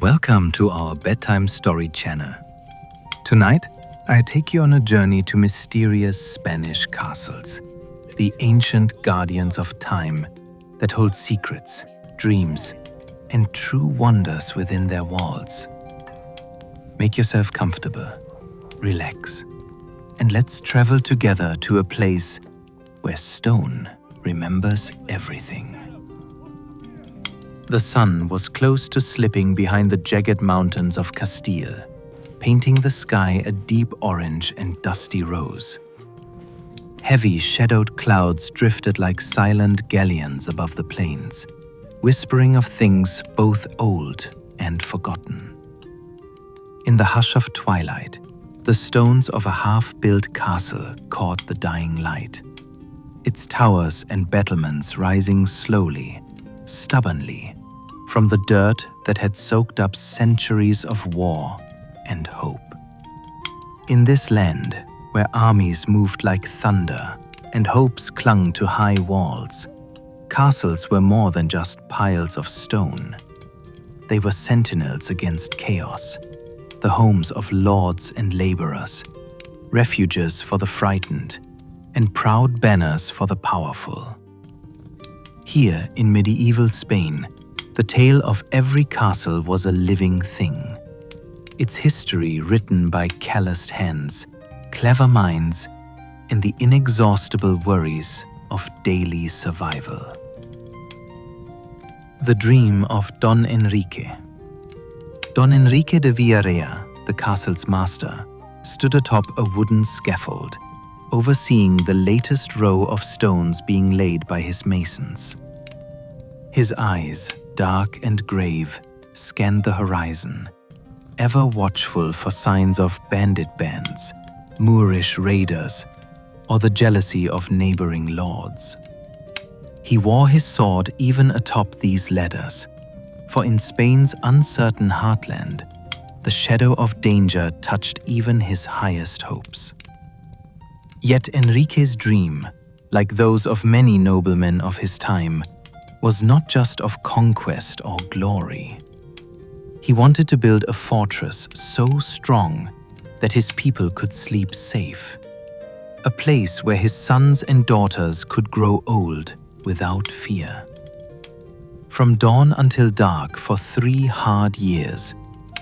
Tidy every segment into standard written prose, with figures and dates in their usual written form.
Welcome to our bedtime story channel. Tonight, I take you on a journey to mysterious Spanish castles, the ancient guardians of time that hold secrets, dreams, and true wonders within their walls. Make yourself comfortable, relax, and let's travel together to a place where stone remembers everything. The sun was close to slipping behind the jagged mountains of Castile, painting the sky a deep orange and dusty rose. Heavy shadowed clouds drifted like silent galleons above the plains, whispering of things both old and forgotten. In the hush of twilight, the stones of a half-built castle caught the dying light, its towers and battlements rising slowly, stubbornly, from the dirt that had soaked up centuries of war and hope. In this land, where armies moved like thunder and hopes clung to high walls, castles were more than just piles of stone. They were sentinels against chaos, the homes of lords and laborers, refuges for the frightened, and proud banners for the powerful. Here in medieval Spain, the tale of every castle was a living thing, its history written by calloused hands, clever minds, and the inexhaustible worries of daily survival. The dream of Don Enrique. Don Enrique de Villarrea, the castle's master, stood atop a wooden scaffold, overseeing the latest row of stones being laid by his masons. His eyes, dark and grave, scanned the horizon, ever watchful for signs of bandit bands, Moorish raiders, or the jealousy of neighboring lords. He wore his sword even atop these ladders, for in Spain's uncertain heartland, the shadow of danger touched even his highest hopes. Yet Enrique's dream, like those of many noblemen of his time, was not just of conquest or glory. He wanted to build a fortress so strong that his people could sleep safe, a place where his sons and daughters could grow old without fear. From dawn until dark for 3 hard years,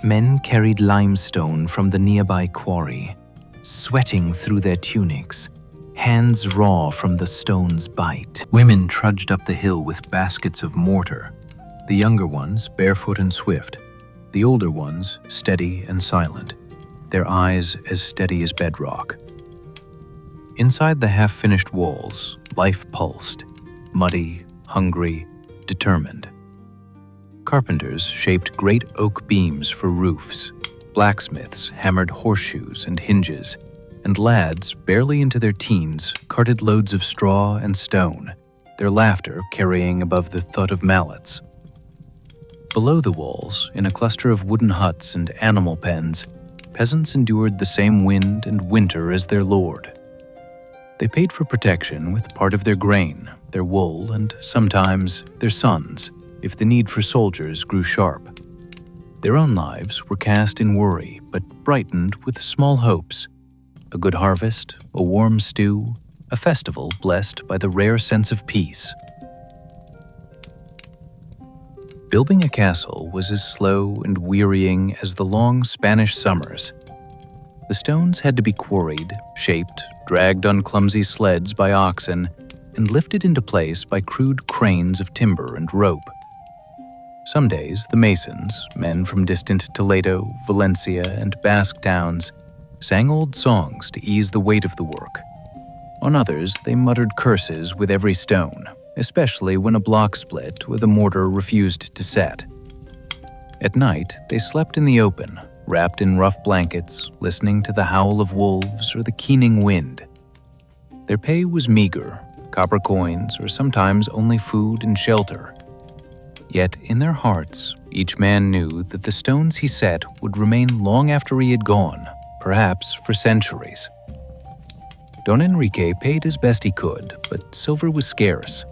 men carried limestone from the nearby quarry, sweating through their tunics, hands raw from the stone's bite. Women trudged up the hill with baskets of mortar, the younger ones barefoot and swift, the older ones steady and silent, their eyes as steady as bedrock. Inside the half-finished walls, life pulsed, muddy, hungry, determined. Carpenters shaped great oak beams for roofs, blacksmiths hammered horseshoes and hinges, and lads, barely into their teens, carted loads of straw and stone, their laughter carrying above the thud of mallets. Below the walls, in a cluster of wooden huts and animal pens, peasants endured the same wind and winter as their lord. They paid for protection with part of their grain, their wool, and sometimes their sons, if the need for soldiers grew sharp. Their own lives were cast in worry, but brightened with small hopes. A good harvest, a warm stew, a festival blessed by the rare sense of peace. Building a castle was as slow and wearying as the long Spanish summers. The stones had to be quarried, shaped, dragged on clumsy sleds by oxen, and lifted into place by crude cranes of timber and rope. Some days, the masons, men from distant Toledo, Valencia, and Basque towns, sang old songs to ease the weight of the work. On others, they muttered curses with every stone, especially when a block split or the mortar refused to set. At night, they slept in the open, wrapped in rough blankets, listening to the howl of wolves or the keening wind. Their pay was meager, copper coins, or sometimes only food and shelter. Yet in their hearts, each man knew that the stones he set would remain long after he had gone, perhaps for centuries. Don Enrique paid as best he could, but silver was scarce.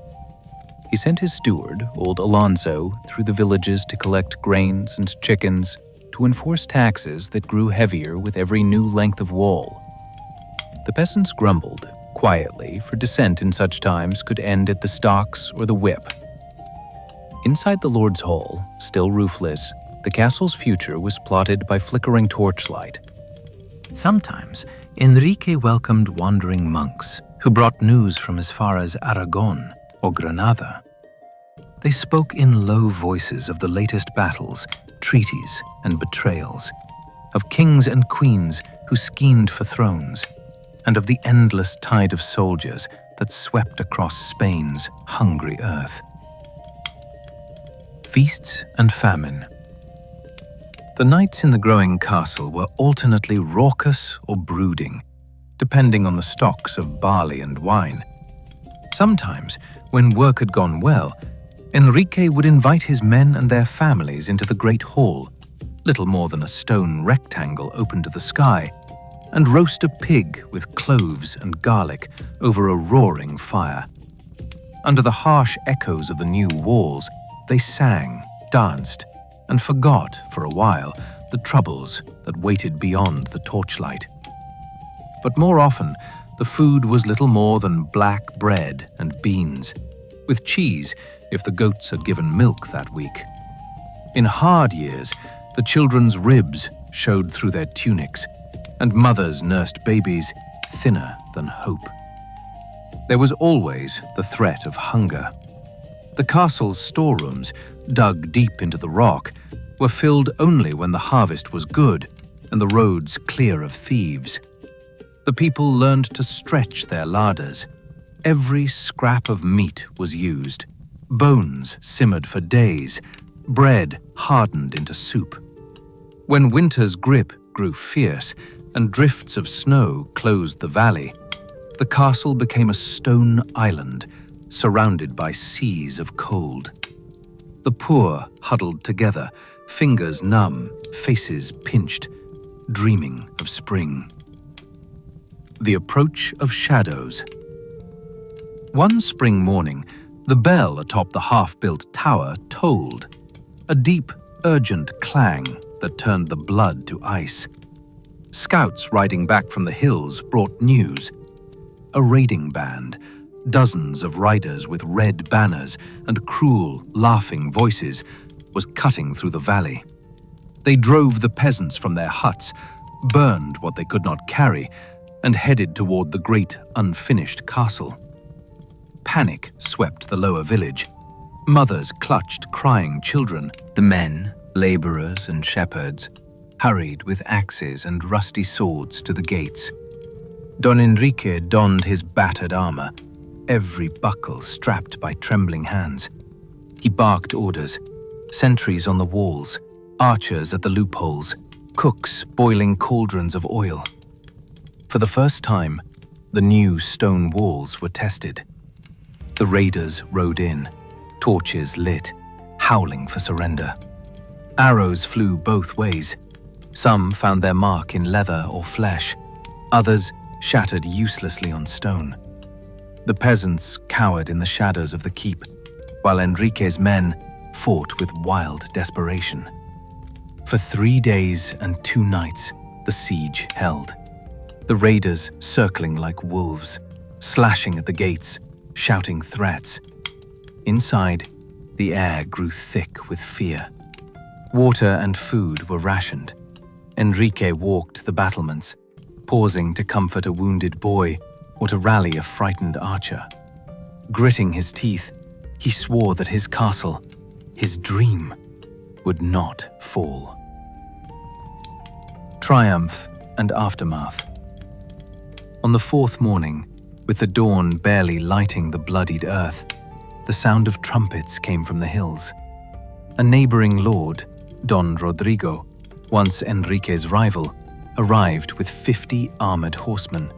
He sent his steward, old Alonso, through the villages to collect grains and chickens, to enforce taxes that grew heavier with every new length of wall. The peasants grumbled, quietly, for dissent in such times could end at the stocks or the whip. Inside the Lord's Hall, still roofless, the castle's future was plotted by flickering torchlight. Sometimes, Enrique welcomed wandering monks who brought news from as far as Aragon or Granada. They spoke in low voices of the latest battles, treaties, and betrayals, of kings and queens who schemed for thrones, and of the endless tide of soldiers that swept across Spain's hungry earth. Feasts and famine. The nights in the growing castle were alternately raucous or brooding, depending on the stocks of barley and wine. Sometimes, when work had gone well, Enrique would invite his men and their families into the great hall, little more than a stone rectangle open to the sky, and roast a pig with cloves and garlic over a roaring fire. Under the harsh echoes of the new walls, they sang, danced, and forgot for a while the troubles that waited beyond the torchlight. But more often, the food was little more than black bread and beans, with cheese if the goats had given milk that week. In hard years, the children's ribs showed through their tunics, and mothers nursed babies thinner than hope. There was always the threat of hunger. The castle's storerooms, dug deep into the rock, were filled only when the harvest was good and the roads clear of thieves. The people learned to stretch their larders. Every scrap of meat was used. Bones simmered for days, bread hardened into soup. When winter's grip grew fierce and drifts of snow closed the valley, the castle became a stone island surrounded by seas of cold. The poor huddled together, fingers numb, faces pinched, dreaming of spring. The approach of shadows. One spring morning, the bell atop the half-built tower tolled, a deep, urgent clang that turned the blood to ice. Scouts riding back from the hills brought news. A raiding band, dozens of riders with red banners and cruel, laughing voices, was cutting through the valley. They drove the peasants from their huts, burned what they could not carry, and headed toward the great, unfinished castle. Panic swept the lower village. Mothers clutched crying children. The men, laborers and shepherds, hurried with axes and rusty swords to the gates. Don Enrique donned his battered armor, every buckle strapped by trembling hands. He barked orders, sentries on the walls, archers at the loopholes, cooks boiling cauldrons of oil. For the first time, the new stone walls were tested. The raiders rode in, torches lit, howling for surrender. Arrows flew both ways. Some found their mark in leather or flesh, others shattered uselessly on stone. The peasants cowered in the shadows of the keep, while Enrique's men fought with wild desperation. For 3 days and 2 nights, the siege held. The raiders circling like wolves, slashing at the gates, shouting threats. Inside, the air grew thick with fear. Water and food were rationed. Enrique walked the battlements, pausing to comfort a wounded boy or to rally a frightened archer. Gritting his teeth, he swore that his castle, his dream, would not fall. Triumph and aftermath. On the 4th morning, with the dawn barely lighting the bloodied earth, the sound of trumpets came from the hills. A neighboring lord, Don Rodrigo, once Enrique's rival, arrived with 50 armored horsemen,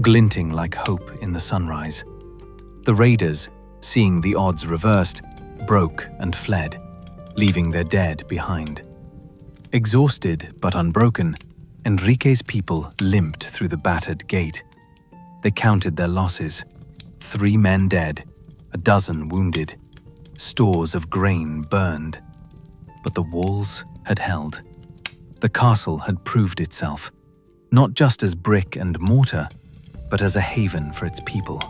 glinting like hope in the sunrise. The raiders, seeing the odds reversed, broke and fled, leaving their dead behind. Exhausted but unbroken, Enrique's people limped through the battered gate. They counted their losses: 3 men dead, a dozen wounded, Stores of grain burned, but the walls had held. The castle had proved itself, not just as brick and mortar, but as a haven for its people.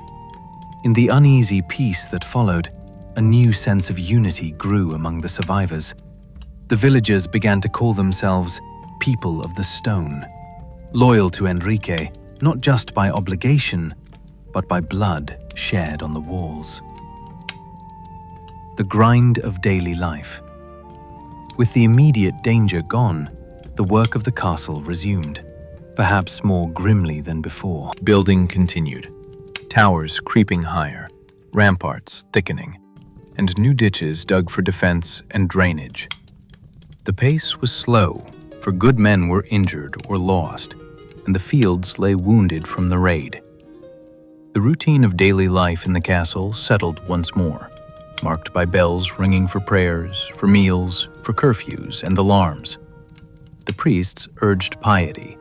In the uneasy peace that followed, a new sense of unity grew among the survivors. The villagers began to call themselves People of the Stone, loyal to Enrique, not just by obligation, but by blood shared on the walls. The grind of daily life. With the immediate danger gone, the work of the castle resumed, perhaps more grimly than before. Building continued, towers creeping higher, ramparts thickening, and new ditches dug for defense and drainage. The pace was slow, for good men were injured or lost, and the fields lay wounded from the raid. The routine of daily life in the castle settled once more, marked by bells ringing for prayers, for meals, for curfews and alarms. The priests urged piety.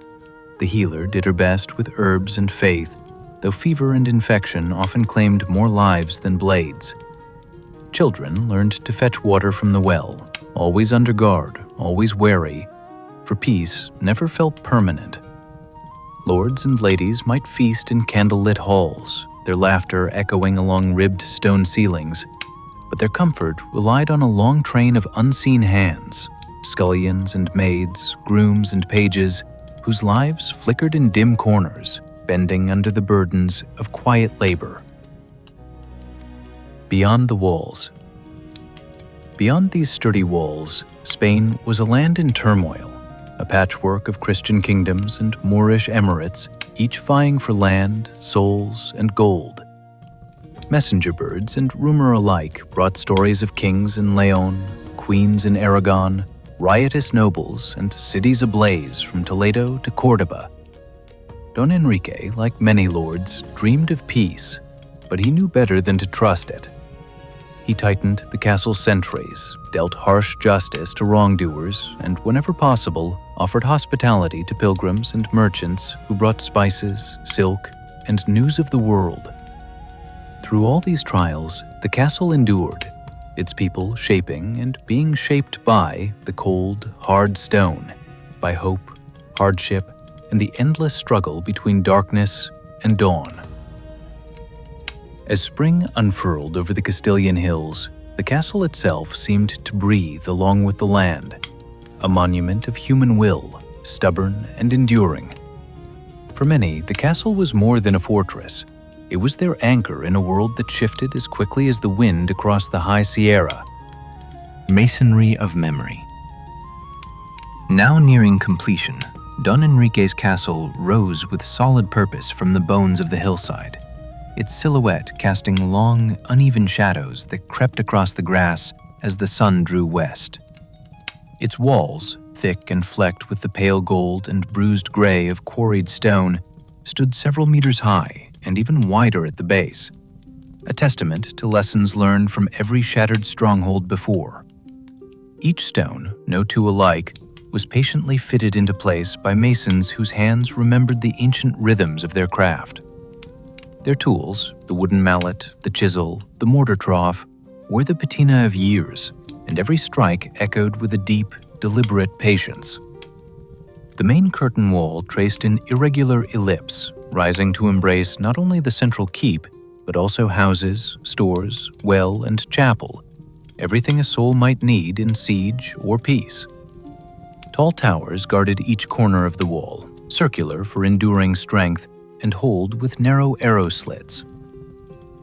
The healer did her best with herbs and faith, though fever and infection often claimed more lives than blades. Children learned to fetch water from the well, always under guard, always wary, for peace never felt permanent. Lords and ladies might feast in candlelit halls, their laughter echoing along ribbed stone ceilings, but their comfort relied on a long train of unseen hands, scullions and maids, grooms and pages, whose lives flickered in dim corners, bending under the burdens of quiet labor. Beyond the walls. Beyond these sturdy walls, Spain was a land in turmoil, a patchwork of Christian kingdoms and Moorish emirates, each vying for land, souls, and gold. Messenger birds and rumor alike brought stories of kings in Leon, queens in Aragon, riotous nobles, and cities ablaze from Toledo to Córdoba. Don Enrique, like many lords, dreamed of peace, but he knew better than to trust it. He tightened the castle's sentries, dealt harsh justice to wrongdoers, and whenever possible, offered hospitality to pilgrims and merchants who brought spices, silk, and news of the world. Through all these trials, the castle endured, its people shaping and being shaped by the cold, hard stone, by hope, hardship, and the endless struggle between darkness and dawn. As spring unfurled over the Castilian hills, the castle itself seemed to breathe along with the land, a monument of human will, stubborn and enduring. For many, the castle was more than a fortress. It was their anchor in a world that shifted as quickly as the wind across the high Sierra. Masonry of memory. Now nearing completion, Don Enrique's castle rose with solid purpose from the bones of the hillside, its silhouette casting long, uneven shadows that crept across the grass as the sun drew west. Its walls, thick and flecked with the pale gold and bruised gray of quarried stone, stood several meters high and even wider at the base, a testament to lessons learned from every shattered stronghold before. Each stone, no two alike, was patiently fitted into place by masons whose hands remembered the ancient rhythms of their craft. Their tools, the wooden mallet, the chisel, the mortar trough, were the patina of years, and every strike echoed with a deep, deliberate patience. The main curtain wall traced an irregular ellipse, rising to embrace not only the central keep, but also houses, stores, well, and chapel, everything a soul might need in siege or peace. Tall towers guarded each corner of the wall, circular for enduring strength, and holed with narrow arrow slits.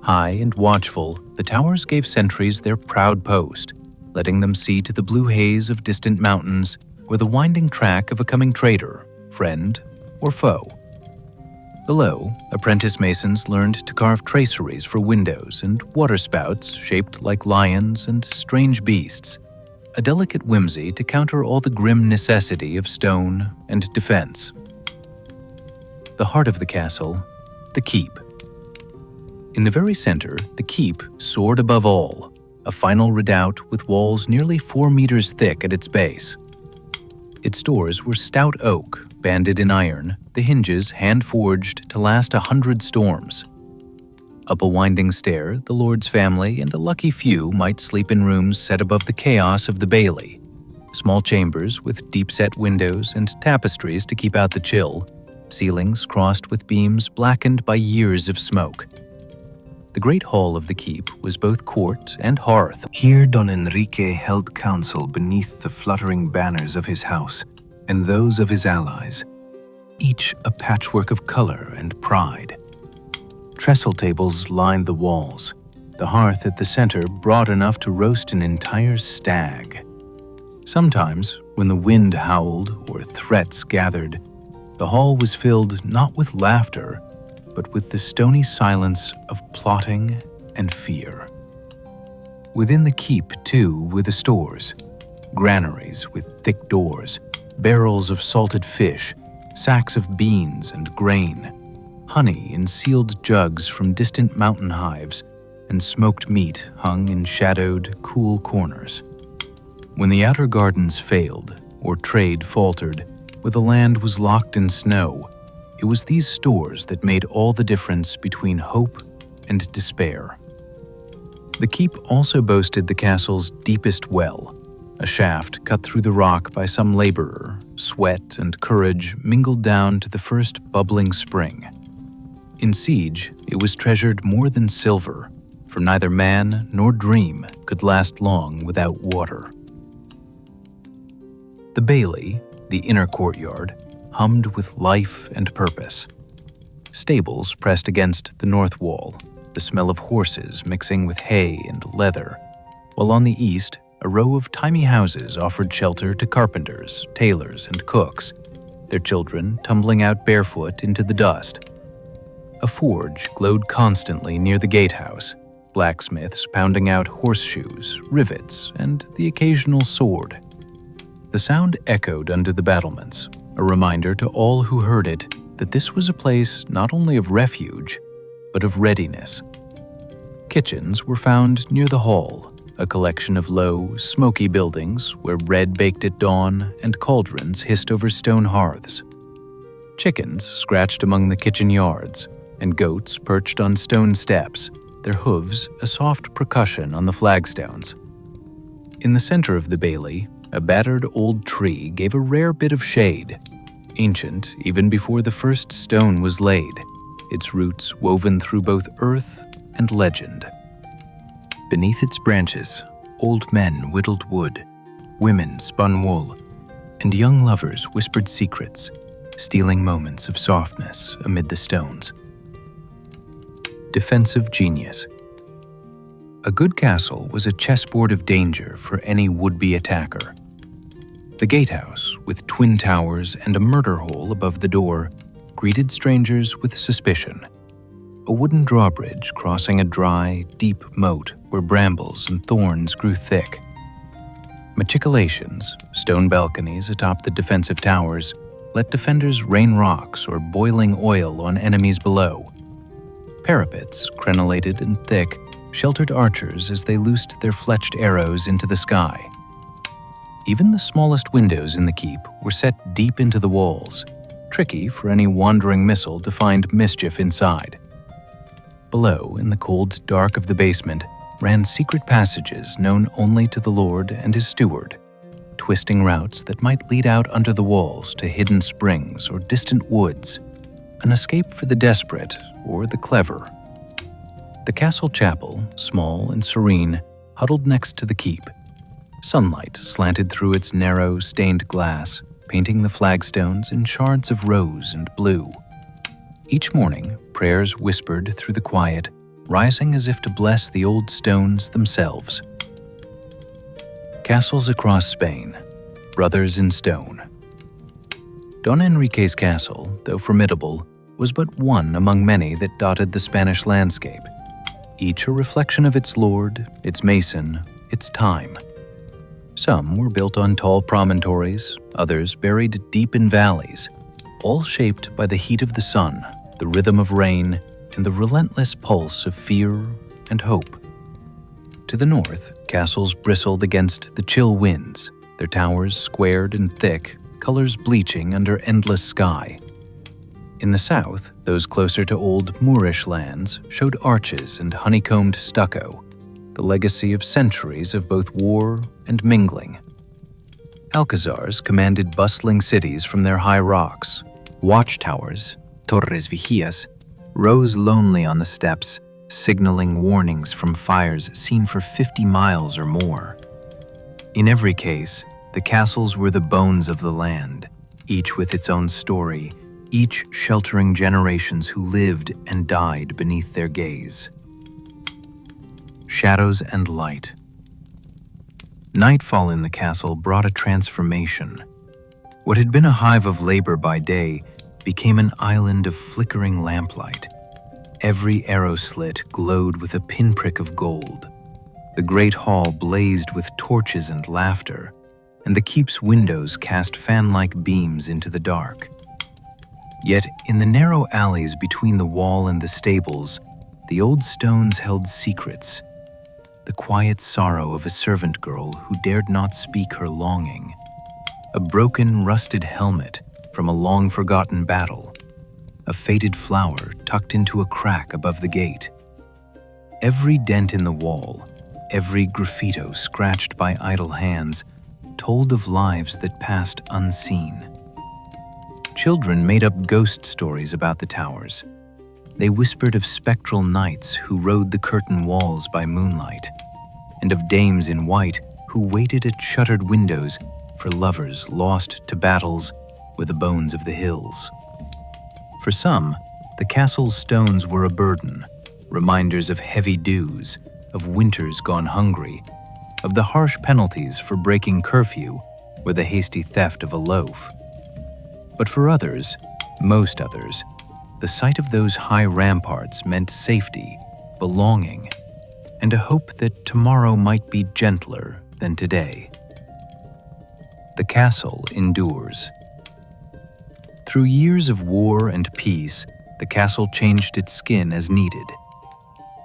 High and watchful, the towers gave sentries their proud post, letting them see to the blue haze of distant mountains or the winding track of a coming trader, friend, or foe. Below, apprentice masons learned to carve traceries for windows and waterspouts shaped like lions and strange beasts, a delicate whimsy to counter all the grim necessity of stone and defense. The heart of the castle, the keep. In the very center, the keep soared above all, a final redoubt with walls nearly 4 meters thick at its base. Its doors were stout oak, banded in iron, the hinges hand-forged to last 100 storms. Up a winding stair, the lord's family and a lucky few might sleep in rooms set above the chaos of the bailey, small chambers with deep-set windows and tapestries to keep out the chill, ceilings crossed with beams blackened by years of smoke. The great hall of the keep was both court and hearth. Here Don Enrique held council beneath the fluttering banners of his house and those of his allies, each a patchwork of color and pride. Trestle tables lined the walls, the hearth at the center broad enough to roast an entire stag. Sometimes, when the wind howled or threats gathered, the hall was filled not with laughter, but with the stony silence of plotting and fear. Within the keep, too, were the stores, granaries with thick doors, barrels of salted fish, sacks of beans and grain, honey in sealed jugs from distant mountain hives, and smoked meat hung in shadowed, cool corners. When the outer gardens failed, or trade faltered, where the land was locked in snow, it was these stores that made all the difference between hope and despair. The keep also boasted the castle's deepest well, a shaft cut through the rock by some laborer, sweat and courage mingled down to the first bubbling spring. In siege, it was treasured more than silver, for neither man nor dream could last long without water. The bailey, the inner courtyard, hummed with life and purpose. Stables pressed against the north wall, the smell of horses mixing with hay and leather, while on the east, a row of tiny houses offered shelter to carpenters, tailors, and cooks, their children tumbling out barefoot into the dust. A forge glowed constantly near the gatehouse, blacksmiths pounding out horseshoes, rivets, and the occasional sword. The sound echoed under the battlements, a reminder to all who heard it that this was a place not only of refuge, but of readiness. Kitchens were found near the hall, a collection of low, smoky buildings where bread baked at dawn and cauldrons hissed over stone hearths. Chickens scratched among the kitchen yards, and goats perched on stone steps, their hooves a soft percussion on the flagstones. In the center of the bailey, a battered old tree gave a rare bit of shade, ancient even before the first stone was laid, its roots woven through both earth and legend. Beneath its branches, old men whittled wood, women spun wool, and young lovers whispered secrets, stealing moments of softness amid the stones. Defensive genius. A good castle was a chessboard of danger for any would-be attacker. The gatehouse, with twin towers and a murder hole above the door, greeted strangers with suspicion. A wooden drawbridge crossing a dry, deep moat where brambles and thorns grew thick. Machicolations, stone balconies atop the defensive towers, let defenders rain rocks or boiling oil on enemies below. Parapets, crenellated and thick, sheltered archers as they loosed their fletched arrows into the sky. Even the smallest windows in the keep were set deep into the walls, tricky for any wandering missile to find mischief inside. Below, in the cold dark of the basement, ran secret passages known only to the lord and his steward, twisting routes that might lead out under the walls to hidden springs or distant woods, an escape for the desperate or the clever. The castle chapel, small and serene, huddled next to the keep. Sunlight slanted through its narrow, stained glass, painting the flagstones in shards of rose and blue. Each morning, prayers whispered through the quiet, rising as if to bless the old stones themselves. Castles across Spain, brothers in stone. Don Enrique's castle, though formidable, was but one among many that dotted the Spanish landscape, each a reflection of its lord, its mason, its time. Some were built on tall promontories, others buried deep in valleys, all shaped by the heat of the sun, the rhythm of rain, and the relentless pulse of fear and hope. To the north, castles bristled against the chill winds, their towers squared and thick, colors bleaching under endless sky. In the south, those closer to old Moorish lands showed arches and honeycombed stucco, the legacy of centuries of both war and mingling. Alcazars commanded bustling cities from their high rocks. Watchtowers, torres vigías, rose lonely on the steppes, signaling warnings from fires seen for 50 miles or more. In every case, the castles were the bones of the land, each with its own story, each sheltering generations who lived and died beneath their gaze. Shadows and light. Nightfall in the castle brought a transformation. What had been a hive of labor by day became an island of flickering lamplight. Every arrow slit glowed with a pinprick of gold. The great hall blazed with torches and laughter, and the keep's windows cast fan-like beams into the dark. Yet in the narrow alleys between the wall and the stables, the old stones held secrets. The quiet sorrow of a servant girl who dared not speak her longing. A broken, rusted helmet from a long-forgotten battle. A faded flower tucked into a crack above the gate. Every dent in the wall, every graffito scratched by idle hands, told of lives that passed unseen. Children made up ghost stories about the towers. They whispered of spectral knights who rode the curtain walls by moonlight, and of dames in white who waited at shuttered windows for lovers lost to battles with the bones of the hills. For some, the castle's stones were a burden, reminders of heavy dues, of winters gone hungry, of the harsh penalties for breaking curfew or the hasty theft of a loaf. But for others, most others, the sight of those high ramparts meant safety, belonging, and a hope that tomorrow might be gentler than today. The castle endures. Through years of war and peace, the castle changed its skin as needed.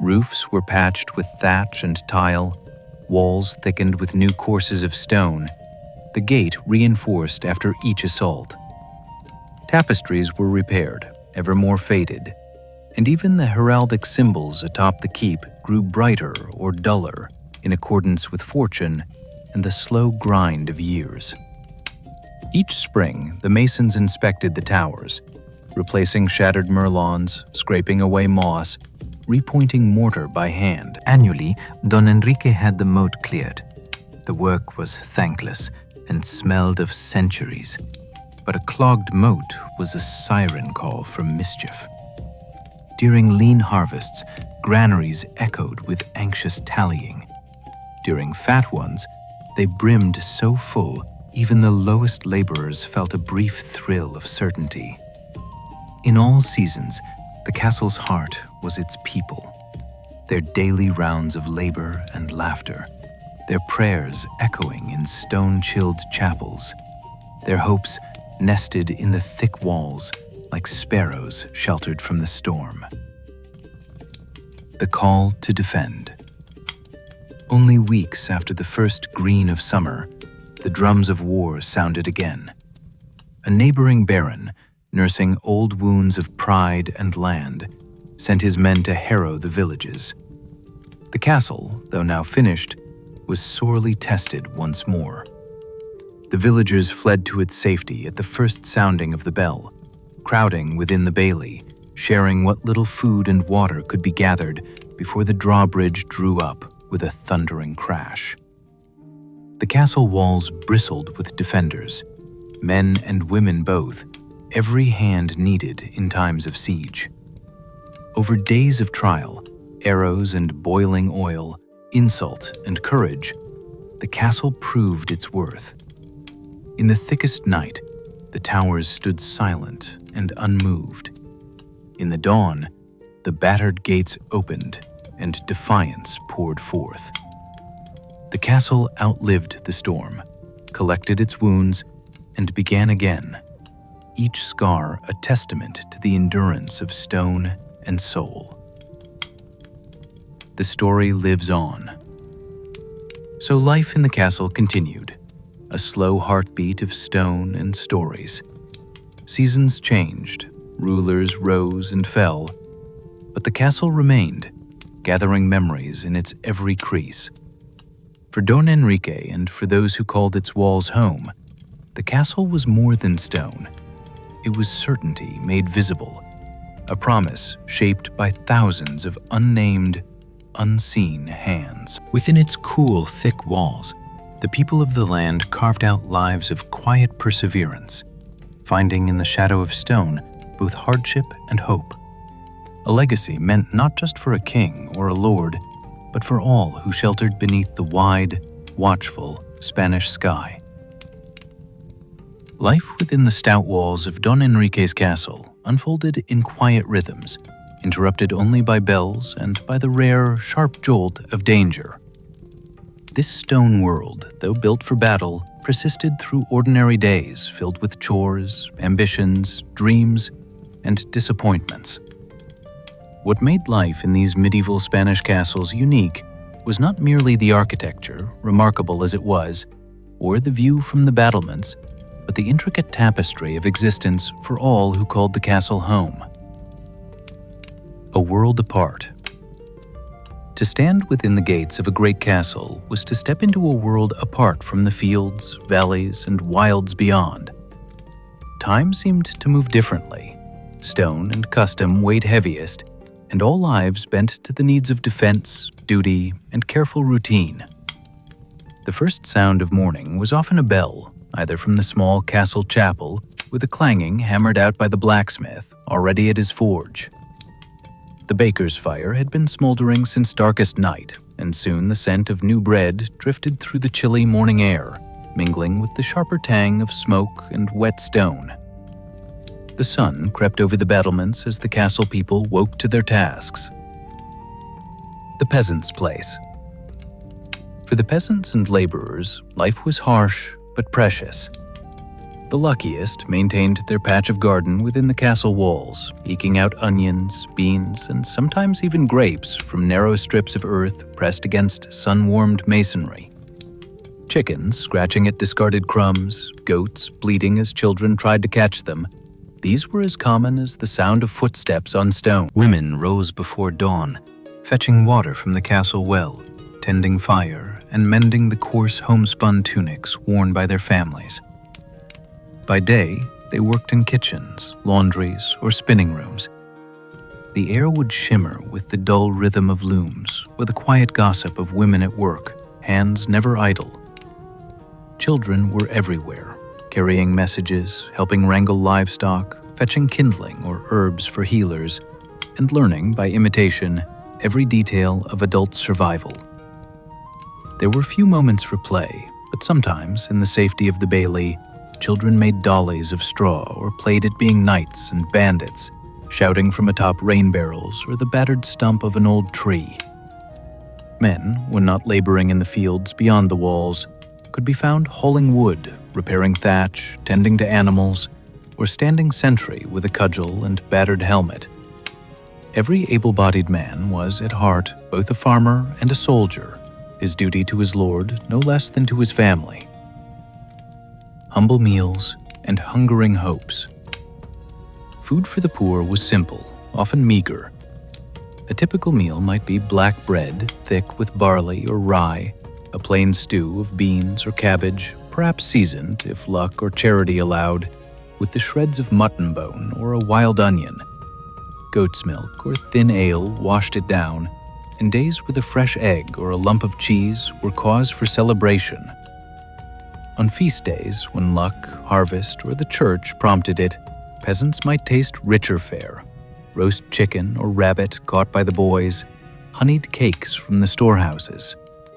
Roofs were patched with thatch and tile, walls thickened with new courses of stone, the gate reinforced after each assault. Tapestries were repaired, ever more faded, and even the heraldic symbols atop the keep grew brighter or duller in accordance with fortune and the slow grind of years. Each spring, the masons inspected the towers, replacing shattered merlons, scraping away moss, repointing mortar by hand. Annually, Don Enrique had the moat cleared. The work was thankless and smelled of centuries, but a clogged moat was a siren call for mischief. During lean harvests, granaries echoed with anxious tallying. During fat ones, they brimmed so full, even the lowest laborers felt a brief thrill of certainty. In all seasons, the castle's heart was its people, their daily rounds of labor and laughter, their prayers echoing in stone-chilled chapels, their hopes nested in the thick walls like sparrows sheltered from the storm. The call to defend. Only weeks after the first green of summer, the drums of war sounded again. A neighboring baron, nursing old wounds of pride and land, sent his men to harrow the villages. The castle, though now finished, was sorely tested once more. The villagers fled to its safety at the first sounding of the bell, crowding within the bailey, sharing what little food and water could be gathered before the drawbridge drew up with a thundering crash. The castle walls bristled with defenders, men and women both, every hand needed in times of siege. Over days of trial, arrows and boiling oil, insult and courage, the castle proved its worth. In the thickest night, the towers stood silent and unmoved. In the dawn, the battered gates opened and defiance poured forth. The castle outlived the storm, collected its wounds, and began again, each scar a testament to the endurance of stone and soul. The story lives on. So life in the castle continued, a slow heartbeat of stone and stories. Seasons changed, rulers rose and fell, but the castle remained, gathering memories in its every crease. For Don Enrique and for those who called its walls home, the castle was more than stone. It was certainty made visible, a promise shaped by thousands of unnamed, unseen hands. Within its cool, thick walls, the people of the land carved out lives of quiet perseverance, finding in the shadow of stone both hardship and hope. A legacy meant not just for a king or a lord, but for all who sheltered beneath the wide, watchful Spanish sky. Life within the stout walls of Don Enrique's castle unfolded in quiet rhythms, interrupted only by bells and by the rare, sharp jolt of danger. This stone world, though built for battle, persisted through ordinary days filled with chores, ambitions, dreams, and disappointments. What made life in these medieval Spanish castles unique was not merely the architecture, remarkable as it was, or the view from the battlements, but the intricate tapestry of existence for all who called the castle home. A world apart. To stand within the gates of a great castle was to step into a world apart from the fields, valleys, and wilds beyond. Time seemed to move differently. Stone and custom weighed heaviest, and all lives bent to the needs of defense, duty, and careful routine. The first sound of morning was often a bell, either from the small castle chapel, with a clanging hammered out by the blacksmith already at his forge. The baker's fire had been smoldering since darkest night, and soon the scent of new bread drifted through the chilly morning air, mingling with the sharper tang of smoke and wet stone. The sun crept over the battlements as the castle people woke to their tasks. The peasant's place. For the peasants and laborers, life was harsh but precious. The luckiest maintained their patch of garden within the castle walls, eking out onions, beans, and sometimes even grapes from narrow strips of earth pressed against sun-warmed masonry. Chickens scratching at discarded crumbs, goats bleating as children tried to catch them, these were as common as the sound of footsteps on stone. Women rose before dawn, fetching water from the castle well, tending fire, and mending the coarse homespun tunics worn by their families. By day, they worked in kitchens, laundries, or spinning rooms. The air would shimmer with the dull rhythm of looms or the quiet gossip of women at work, hands never idle. Children were everywhere, carrying messages, helping wrangle livestock, fetching kindling or herbs for healers, and learning by imitation every detail of adult survival. There were few moments for play, but sometimes, in the safety of the bailey, children made dollies of straw or played at being knights and bandits, shouting from atop rain barrels or the battered stump of an old tree. Men, when not laboring in the fields beyond the walls, could be found hauling wood, repairing thatch, tending to animals, or standing sentry with a cudgel and battered helmet. Every able-bodied man was, at heart, both a farmer and a soldier, his duty to his lord no less than to his family. Humble meals and hungering hopes. Food for the poor was simple, often meager. A typical meal might be black bread, thick with barley or rye, a plain stew of beans or cabbage, perhaps seasoned, if luck or charity allowed, with the shreds of mutton bone or a wild onion. Goat's milk or thin ale washed it down, and days with a fresh egg or a lump of cheese were cause for celebration. On feast days, when luck, harvest, or the church prompted it, peasants might taste richer fare, roast chicken or rabbit caught by the boys, honeyed cakes from the storehouses,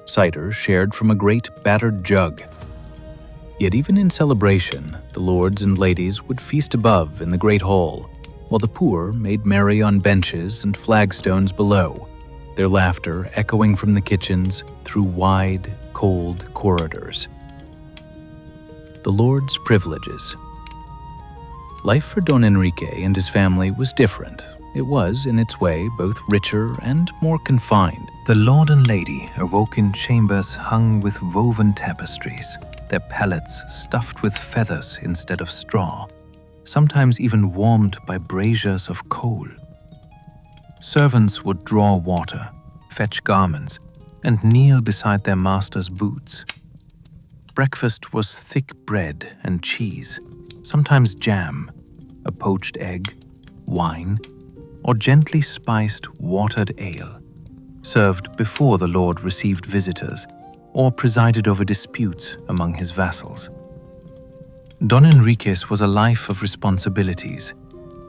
cider shared from a great battered jug. Yet even in celebration, the lords and ladies would feast above in the great hall, while the poor made merry on benches and flagstones below, their laughter echoing from the kitchens through wide, cold corridors. The Lord's privileges. Life for Don Enrique and his family was different. It was, in its way, both richer and more confined. The lord and lady awoke in chambers hung with woven tapestries, their pallets stuffed with feathers instead of straw, sometimes even warmed by braziers of coal. Servants would draw water, fetch garments, and kneel beside their master's boots. Breakfast was thick bread and cheese, sometimes jam, a poached egg, wine, or gently spiced watered ale, served before the Lord received visitors or presided over disputes among his vassals. Don Enrique's was a life of responsibilities,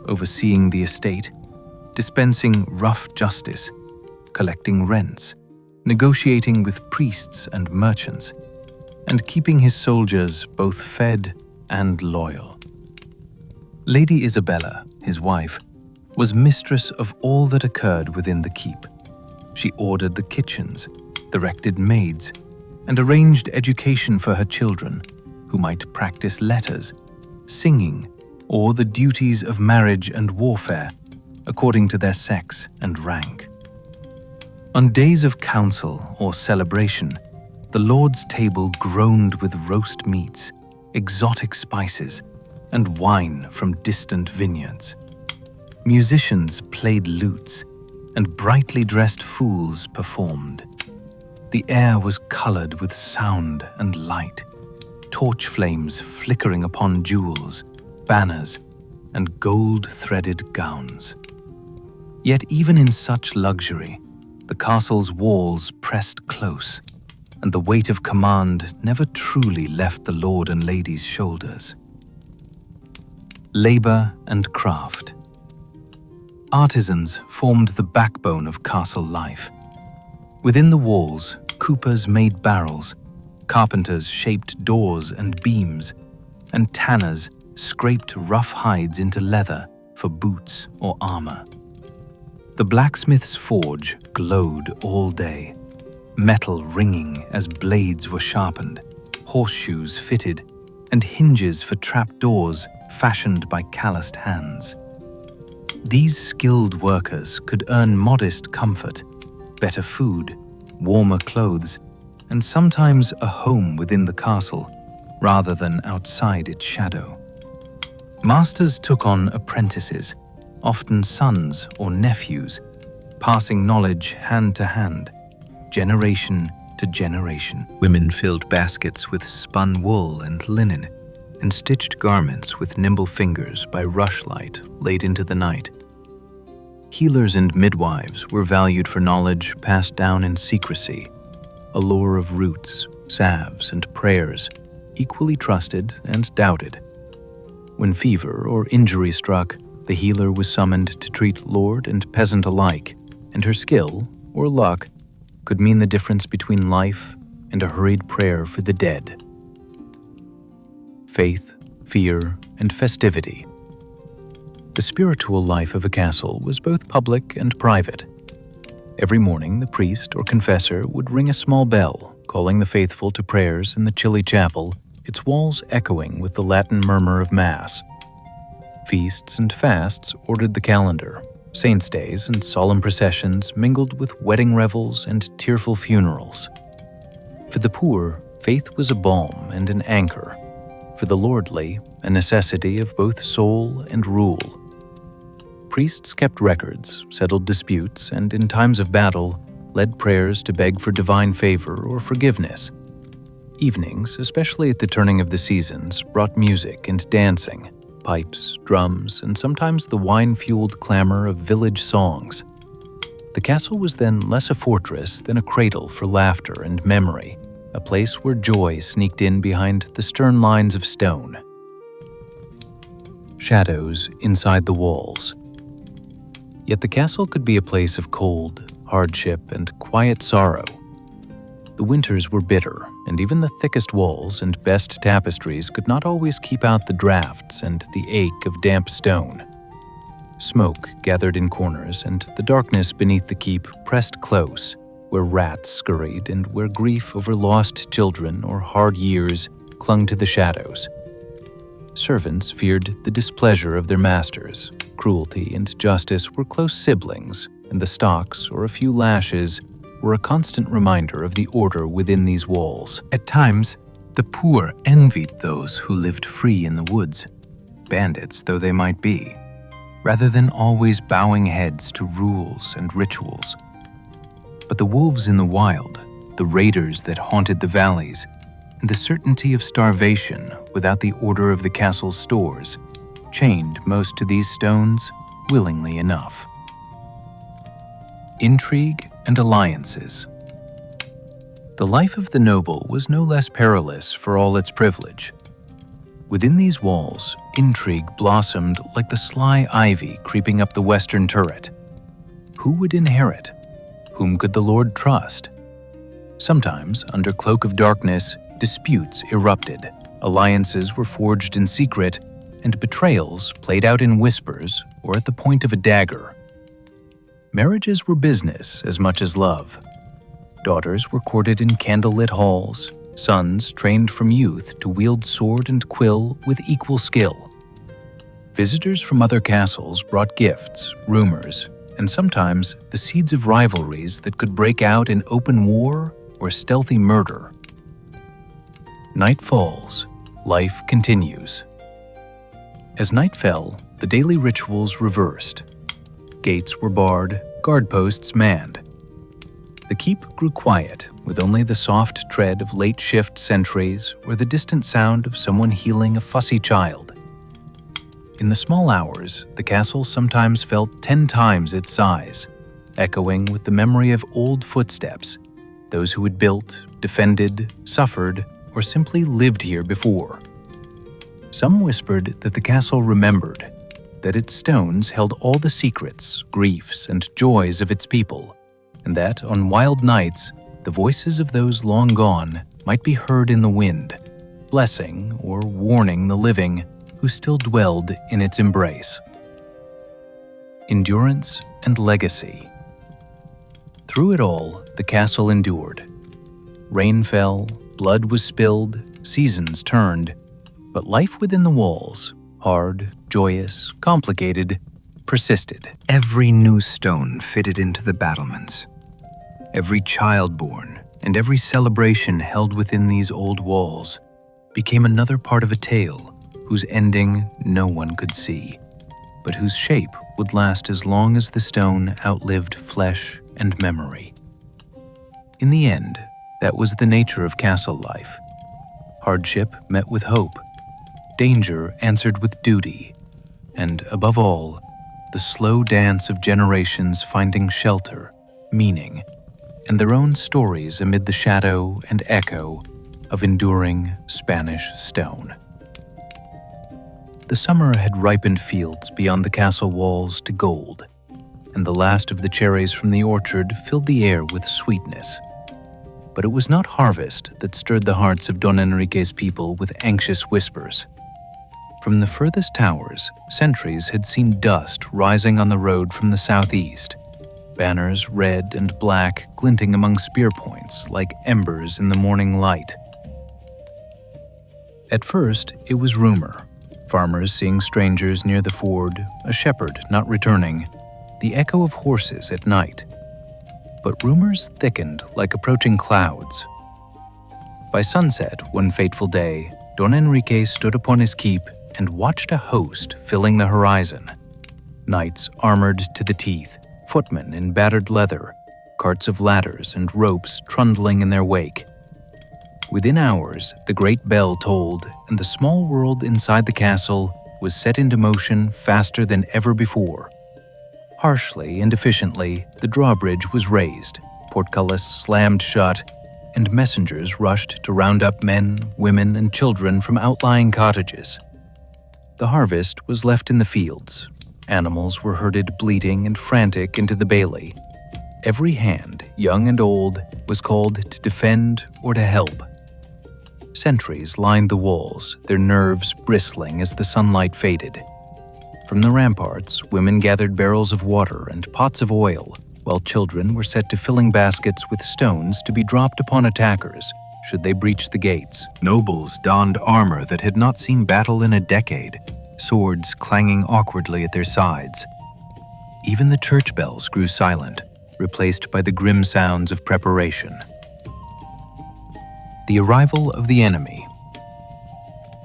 overseeing the estate, dispensing rough justice, collecting rents, negotiating with priests and merchants, and keeping his soldiers both fed and loyal. Lady Isabella, his wife, was mistress of all that occurred within the keep. She ordered the kitchens, directed maids, and arranged education for her children, who might practice letters, singing, or the duties of marriage and warfare, according to their sex and rank. On days of council or celebration, the Lord's table groaned with roast meats, exotic spices, and wine from distant vineyards. Musicians played lutes, and brightly dressed fools performed. The air was colored with sound and light, torch flames flickering upon jewels, banners, and gold-threaded gowns. Yet even in such luxury, the castle's walls pressed close, and the weight of command never truly left the lord and lady's shoulders. Labor and craft. Artisans formed the backbone of castle life. Within the walls, coopers made barrels, carpenters shaped doors and beams, and tanners scraped rough hides into leather for boots or armor. The blacksmith's forge glowed all day, metal ringing as blades were sharpened, horseshoes fitted, and hinges for trapdoors fashioned by calloused hands. These skilled workers could earn modest comfort, better food, warmer clothes, and sometimes a home within the castle, rather than outside its shadow. Masters took on apprentices, often sons or nephews, passing knowledge hand to hand, generation to generation. Women filled baskets with spun wool and linen, and stitched garments with nimble fingers by rushlight late into the night. Healers and midwives were valued for knowledge passed down in secrecy, a lore of roots, salves, and prayers, equally trusted and doubted. When fever or injury struck, the healer was summoned to treat lord and peasant alike, and her skill, or luck, could mean the difference between life and a hurried prayer for the dead. Faith, fear, and festivity. The spiritual life of a castle was both public and private. Every morning, the priest or confessor would ring a small bell, calling the faithful to prayers in the chilly chapel, its walls echoing with the Latin murmur of Mass. Feasts and fasts ordered the calendar. Saints' days and solemn processions mingled with wedding revels and tearful funerals. For the poor, faith was a balm and an anchor. For the lordly, a necessity of both soul and rule. Priests kept records, settled disputes, and in times of battle, led prayers to beg for divine favor or forgiveness. Evenings, especially at the turning of the seasons, brought music and dancing, pipes, drums, and sometimes the wine-fueled clamor of village songs. The castle was then less a fortress than a cradle for laughter and memory, a place where joy sneaked in behind the stern lines of stone. Shadows inside the walls. Yet the castle could be a place of cold, hardship, and quiet sorrow. The winters were bitter, and even the thickest walls and best tapestries could not always keep out the drafts and the ache of damp stone. Smoke gathered in corners, and the darkness beneath the keep pressed close, where rats scurried and where grief over lost children or hard years clung to the shadows. Servants feared the displeasure of their masters. Cruelty and justice were close siblings, and the stocks or a few lashes were a constant reminder of the order within these walls. At times, the poor envied those who lived free in the woods. bandits though they might be, rather than always bowing heads to rules and rituals. But the wolves in the wild, the raiders that haunted the valleys, and the certainty of starvation without the order of the castle's stores, chained most to these stones willingly enough. Intrigue and alliances. The life of the noble was no less perilous for all its privilege. Within these walls, intrigue blossomed like the sly ivy creeping up the western turret. Who would inherit? Whom could the lord trust? Sometimes, under cloak of darkness, disputes erupted, alliances were forged in secret, and betrayals played out in whispers or at the point of a dagger. Marriages were business as much as love. Daughters were courted in candlelit halls, sons trained from youth to wield sword and quill with equal skill. Visitors from other castles brought gifts, rumors, and sometimes the seeds of rivalries that could break out in open war or stealthy murder. Night falls, life continues. As night fell, the daily rituals reversed. Gates were barred, guard posts manned. The keep grew quiet, with only the soft tread of late-shift sentries or the distant sound of someone healing a fussy child. In the small hours, the castle sometimes felt 10 times its size, echoing with the memory of old footsteps, those who had built, defended, suffered, or simply lived here before. Some whispered that the castle remembered, that its stones held all the secrets, griefs, and joys of its people, and that on wild nights, the voices of those long gone might be heard in the wind, blessing or warning the living who still dwelled in its embrace. Endurance and legacy. Through it all, the castle endured. Rain fell, blood was spilled, seasons turned, but life within the walls, hard, joyous, complicated, persisted. Every new stone fitted into the battlements. Every child born and every celebration held within these old walls became another part of a tale whose ending no one could see, but whose shape would last as long as the stone outlived flesh and memory. In the end, that was the nature of castle life. Hardship met with hope, danger answered with duty, and above all, the slow dance of generations finding shelter, meaning, and their own stories amid the shadow and echo of enduring Spanish stone. The summer had ripened fields beyond the castle walls to gold, and the last of the cherries from the orchard filled the air with sweetness. But it was not harvest that stirred the hearts of Don Enrique's people with anxious whispers. From the furthest towers, sentries had seen dust rising on the road from the southeast, banners red and black glinting among spear points like embers in the morning light. At first, it was rumor. Farmers seeing strangers near the ford, a shepherd not returning, the echo of horses at night. But rumors thickened like approaching clouds. By sunset, one fateful day, Don Enrique stood upon his keep and watched a host filling the horizon. Knights armored to the teeth, footmen in battered leather, carts of ladders and ropes trundling in their wake. Within hours, the great bell tolled, and the small world inside the castle was set into motion faster than ever before. Harshly and efficiently, the drawbridge was raised, portcullis slammed shut, and messengers rushed to round up men, women, and children from outlying cottages. The harvest was left in the fields. Animals were herded bleating and frantic into the bailey. Every hand, young and old, was called to defend or to help. Sentries lined the walls, their nerves bristling as the sunlight faded. From the ramparts, women gathered barrels of water and pots of oil, while children were set to filling baskets with stones to be dropped upon attackers should they breach the gates. Nobles donned armor that had not seen battle in a decade, swords clanging awkwardly at their sides. Even the church bells grew silent, replaced by the grim sounds of preparation. The arrival of the enemy.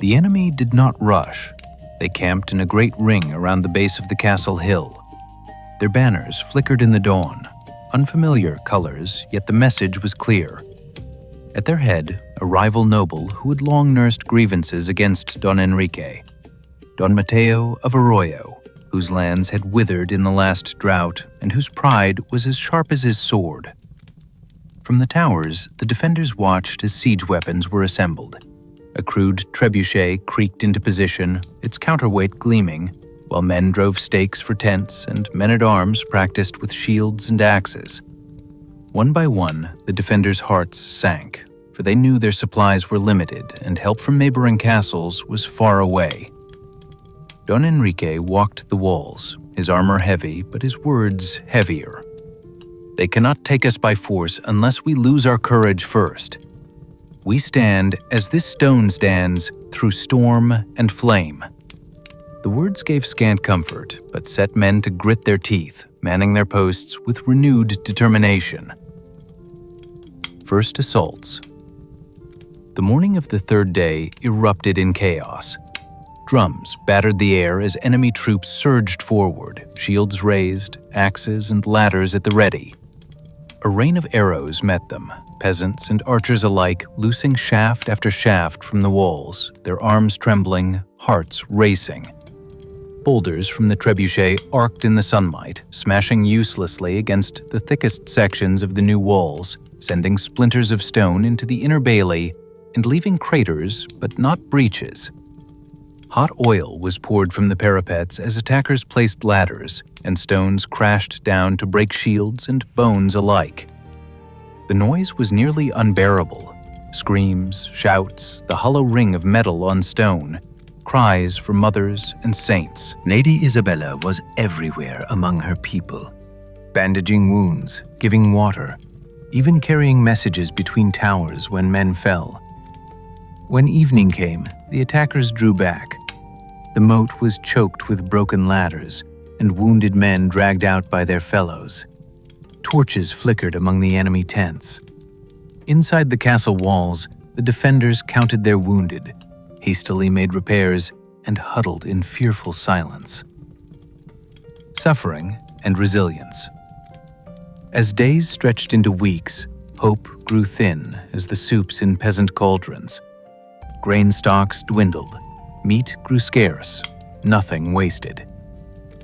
The enemy did not rush. They camped in a great ring around the base of the castle hill. Their banners flickered in the dawn, unfamiliar colors, yet the message was clear. At their head, a rival noble who had long nursed grievances against Don Enrique, Don Mateo of Arroyo, whose lands had withered in the last drought and whose pride was as sharp as his sword. From the towers, the defenders watched as siege weapons were assembled. A crude trebuchet creaked into position, its counterweight gleaming, while men drove stakes for tents and men-at-arms practiced with shields and axes. One by one, the defenders' hearts sank, for they knew their supplies were limited and help from neighboring castles was far away. Don Enrique walked the walls, his armor heavy, but his words heavier. They cannot take us by force unless we lose our courage first. We stand as this stone stands through storm and flame. The words gave scant comfort, but set men to grit their teeth, manning their posts with renewed determination. First assaults. The morning of the third day erupted in chaos. Drums battered the air as enemy troops surged forward, shields raised, axes and ladders at the ready. A rain of arrows met them, peasants and archers alike loosing shaft after shaft from the walls, their arms trembling, hearts racing. Boulders from the trebuchet arced in the sunlight, smashing uselessly against the thickest sections of the new walls, sending splinters of stone into the inner bailey and leaving craters but not breaches. Hot oil was poured from the parapets as attackers placed ladders, and stones crashed down to break shields and bones alike. The noise was nearly unbearable. Screams, shouts, the hollow ring of metal on stone, cries for mothers and saints. Lady Isabella was everywhere among her people, bandaging wounds, giving water, even carrying messages between towers when men fell. When evening came, the attackers drew back. The moat was choked with broken ladders and wounded men dragged out by their fellows. Torches flickered among the enemy tents. Inside the castle walls, the defenders counted their wounded, hastily made repairs, and huddled in fearful silence. Suffering and resilience. As days stretched into weeks, hope grew thin as the soups in peasant cauldrons. Grain stocks dwindled. Meat grew scarce, nothing wasted.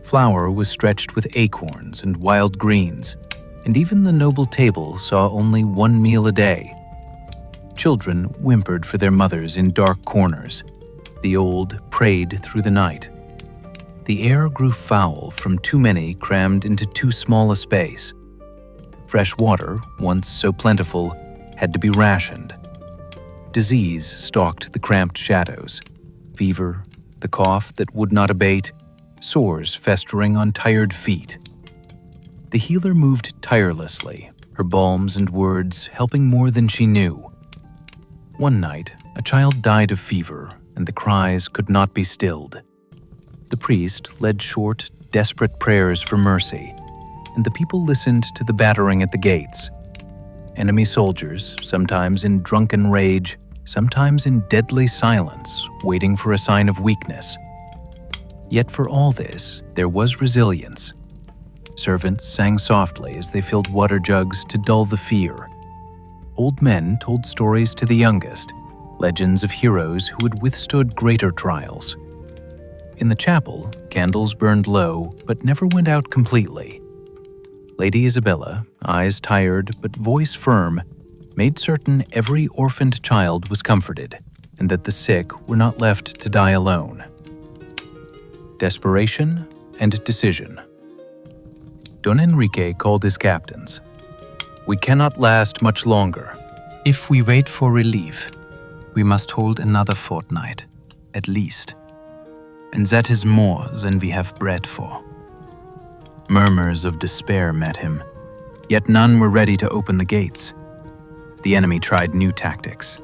Flour was stretched with acorns and wild greens, and even the noble table saw only one meal a day. Children whimpered for their mothers in dark corners. The old prayed through the night. The air grew foul from too many crammed into too small a space. Fresh water, once so plentiful, had to be rationed. Disease stalked the cramped shadows. Fever, the cough that would not abate, sores festering on tired feet. The healer moved tirelessly, her balms and words helping more than she knew. One night, a child died of fever, and the cries could not be stilled. The priest led short, desperate prayers for mercy, and the people listened to the battering at the gates. Enemy soldiers, sometimes in drunken rage, sometimes in deadly silence, waiting for a sign of weakness. Yet for all this, there was resilience. Servants sang softly as they filled water jugs to dull the fear. Old men told stories to the youngest, legends of heroes who had withstood greater trials. In the chapel, candles burned low but never went out completely. Lady Isabella, eyes tired but voice firm, made certain every orphaned child was comforted and that the sick were not left to die alone. Desperation and decision. Don Enrique called his captains. "We cannot last much longer. If we wait for relief, we must hold another fortnight, at least. And that is more than we have bread for." Murmurs of despair met him, yet none were ready to open the gates. The enemy tried new tactics.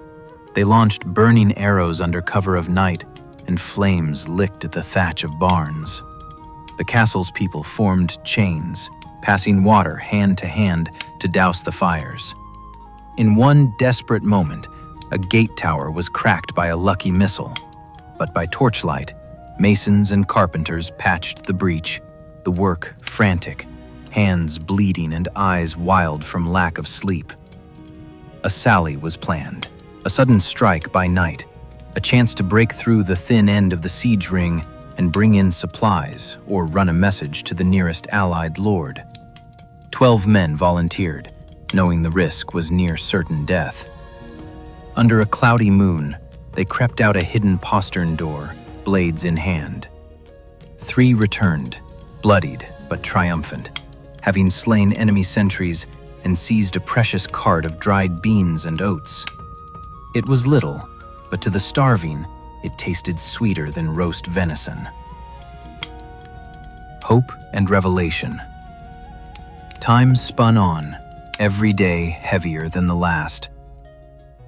They launched burning arrows under cover of night, and flames licked at the thatch of barns. The castle's people formed chains, passing water hand to hand to douse the fires. In one desperate moment, a gate tower was cracked by a lucky missile, but by torchlight, Masons and carpenters patched the breach, the work frantic, hands bleeding and eyes wild from lack of sleep. A sally was planned, a sudden strike by night, a chance to break through the thin end of the siege ring and bring in supplies or run a message to the nearest allied lord. 12 men volunteered, knowing the risk was near certain death. Under a cloudy moon, they crept out a hidden postern door, blades in hand. 3 returned, bloodied but triumphant, having slain enemy sentries and seized a precious cart of dried beans and oats. It was little, but to the starving, it tasted sweeter than roast venison. Hope and revelation. Time spun on, every day heavier than the last.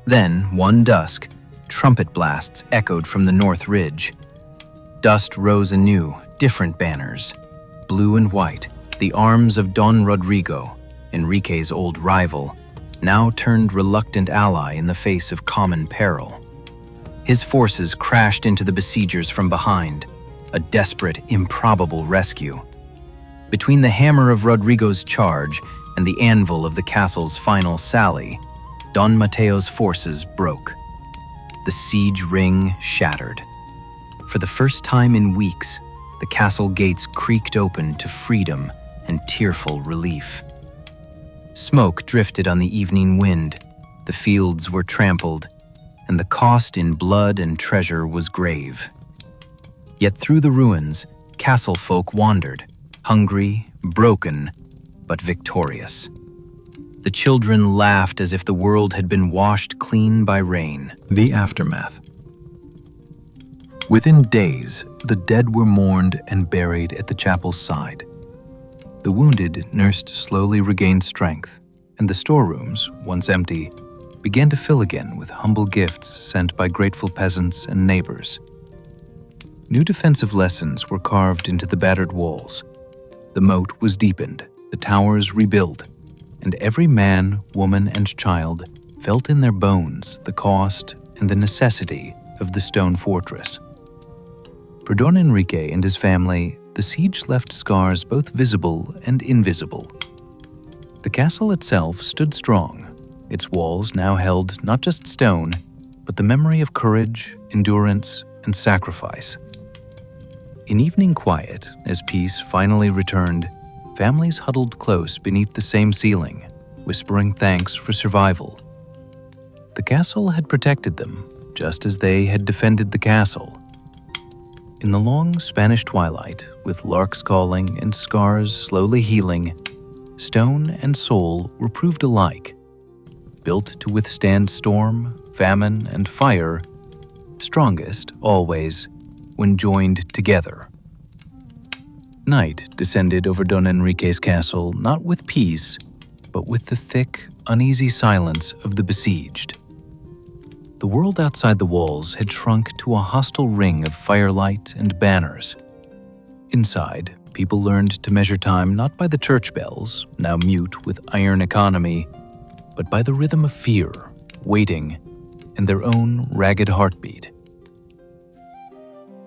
Then, one dusk, trumpet blasts echoed from the North Ridge. Dust rose anew, different banners, blue and white, the arms of Don Rodrigo, Enrique's old rival, now turned reluctant ally in the face of common peril. His forces crashed into the besiegers from behind, a desperate, improbable rescue. Between the hammer of Rodrigo's charge and the anvil of the castle's final sally, Don Mateo's forces broke. The siege ring shattered. For the first time in weeks, the castle gates creaked open to freedom and tearful relief. Smoke drifted on the evening wind, the fields were trampled, and the cost in blood and treasure was grave. Yet through the ruins, castle folk wandered, hungry, broken, but victorious. The children laughed as if the world had been washed clean by rain. The aftermath. Within days, the dead were mourned and buried at the chapel's side. The wounded nursed slowly regained strength, and the storerooms, once empty, began to fill again with humble gifts sent by grateful peasants and neighbors. New defensive lessons were carved into the battered walls. The moat was deepened, the towers rebuilt, and every man, woman, and child felt in their bones the cost and the necessity of the stone fortress. For Don Enrique and his family, the siege left scars both visible and invisible. The castle itself stood strong. Its walls now held not just stone, but the memory of courage, endurance, and sacrifice. In evening quiet, as peace finally returned, families huddled close beneath the same ceiling, whispering thanks for survival. The castle had protected them, just as they had defended the castle. In the long Spanish twilight, with larks calling and scars slowly healing, stone and soul were proved alike. Built to withstand storm, famine, and fire, strongest always when joined together. Night descended over Don Enrique's castle not with peace, but with the thick, uneasy silence of the besieged. The world outside the walls had shrunk to a hostile ring of firelight and banners. Inside, people learned to measure time not by the church bells, now mute with iron economy, but by the rhythm of fear, waiting, and their own ragged heartbeat.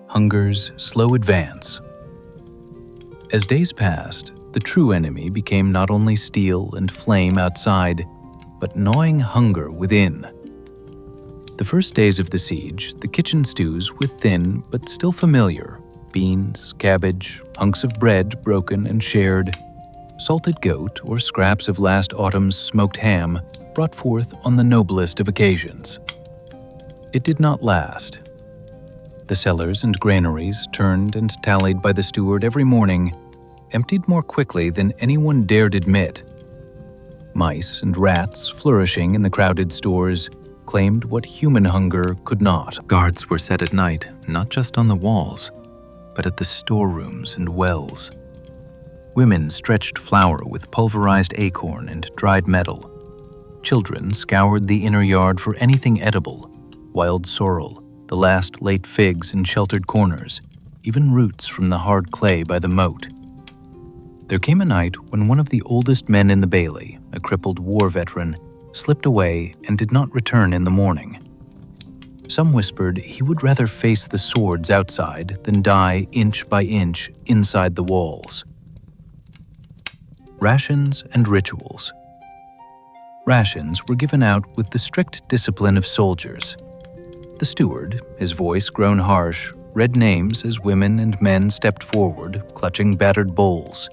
Hunger's slow advance. As days passed, the true enemy became not only steel and flame outside, but gnawing hunger within. The first days of the siege, the kitchen stews were thin but still familiar. Beans, cabbage, hunks of bread broken and shared, salted goat or scraps of last autumn's smoked ham brought forth on the noblest of occasions. It did not last. The cellars and granaries, turned and tallied by the steward every morning, emptied more quickly than anyone dared admit. Mice and rats, flourishing in the crowded stores, claimed what human hunger could not. Guards were set at night, not just on the walls, but at the storerooms and wells. Women stretched flour with pulverized acorn and dried metal. Children scoured the inner yard for anything edible, wild sorrel, the last late figs in sheltered corners, even roots from the hard clay by the moat. There came a night when one of the oldest men in the bailey, a crippled war veteran, slipped away and did not return in the morning. Some whispered he would rather face the swords outside than die inch by inch inside the walls. Rations and rituals. Rations were given out with the strict discipline of soldiers. The steward, his voice grown harsh, read names as women and men stepped forward, clutching battered bowls.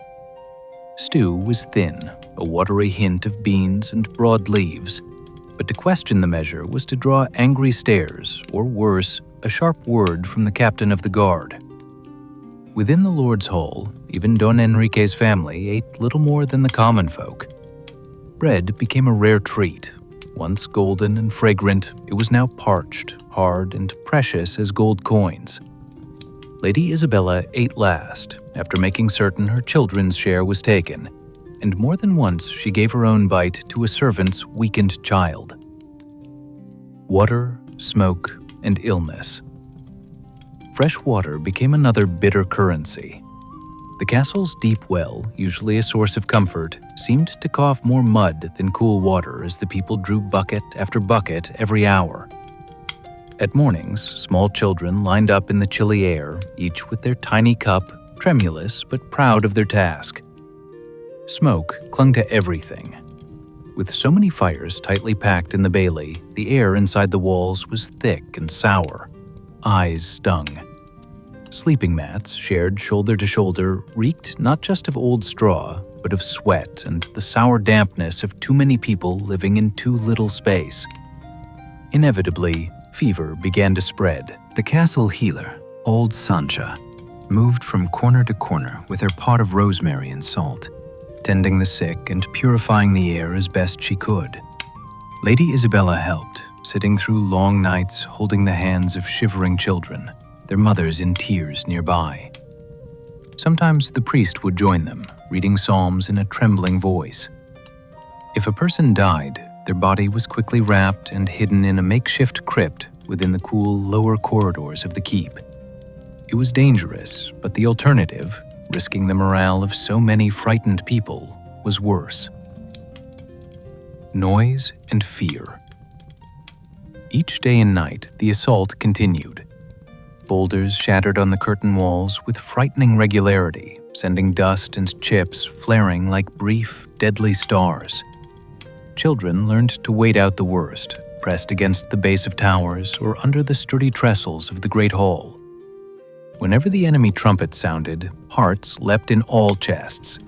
Stew was thin, a watery hint of beans and broad leaves, but to question the measure was to draw angry stares, or worse, a sharp word from the captain of the guard. Within the Lord's Hall, even Don Enrique's family ate little more than the common folk. Bread became a rare treat. Once golden and fragrant, it was now parched, hard, and precious as gold coins. Lady Isabella ate last, after making certain her children's share was taken, and more than once she gave her own bite to a servant's weakened child. Water, smoke, and illness. Fresh water became another bitter currency. The castle's deep well, usually a source of comfort, seemed to cough more mud than cool water as the people drew bucket after bucket every hour. At mornings, small children lined up in the chilly air, each with their tiny cup, tremulous but proud of their task. Smoke clung to everything. With so many fires tightly packed in the bailey, the air inside the walls was thick and sour. Eyes stung. Sleeping mats, shared shoulder to shoulder, reeked not just of old straw, but of sweat and the sour dampness of too many people living in too little space. Inevitably, fever began to spread. The castle healer, old Sancha, moved from corner to corner with her pot of rosemary and salt, tending the sick and purifying the air as best she could. Lady Isabella helped, sitting through long nights holding the hands of shivering children, their mothers in tears nearby. Sometimes the priest would join them, reading psalms in a trembling voice. If a person died, their body was quickly wrapped and hidden in a makeshift crypt within the cool lower corridors of the keep. It was dangerous, but the alternative, risking the morale of so many frightened people, was worse. Noise and fear. Each day and night, the assault continued. Boulders shattered on the curtain walls with frightening regularity, sending dust and chips flaring like brief, deadly stars. Children learned to wait out the worst, pressed against the base of towers or under the sturdy trestles of the great hall. Whenever the enemy trumpet sounded, hearts leapt in all chests.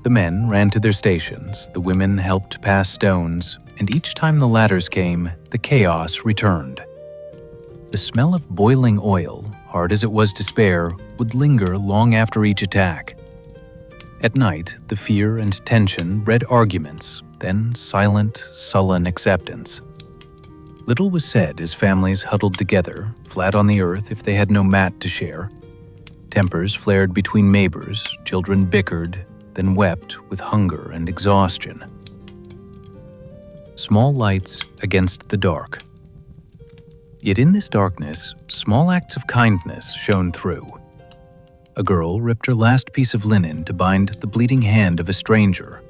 The men ran to their stations, the women helped pass stones, and each time the ladders came, the chaos returned. The smell of boiling oil, hard as it was to spare, would linger long after each attack. At night, the fear and tension bred arguments, then silent, sullen acceptance. Little was said as families huddled together, flat on the earth if they had no mat to share. Tempers flared between neighbors, children bickered, then wept with hunger and exhaustion. Small lights against the dark. Yet in this darkness, small acts of kindness shone through. A girl ripped her last piece of linen to bind the bleeding hand of a stranger.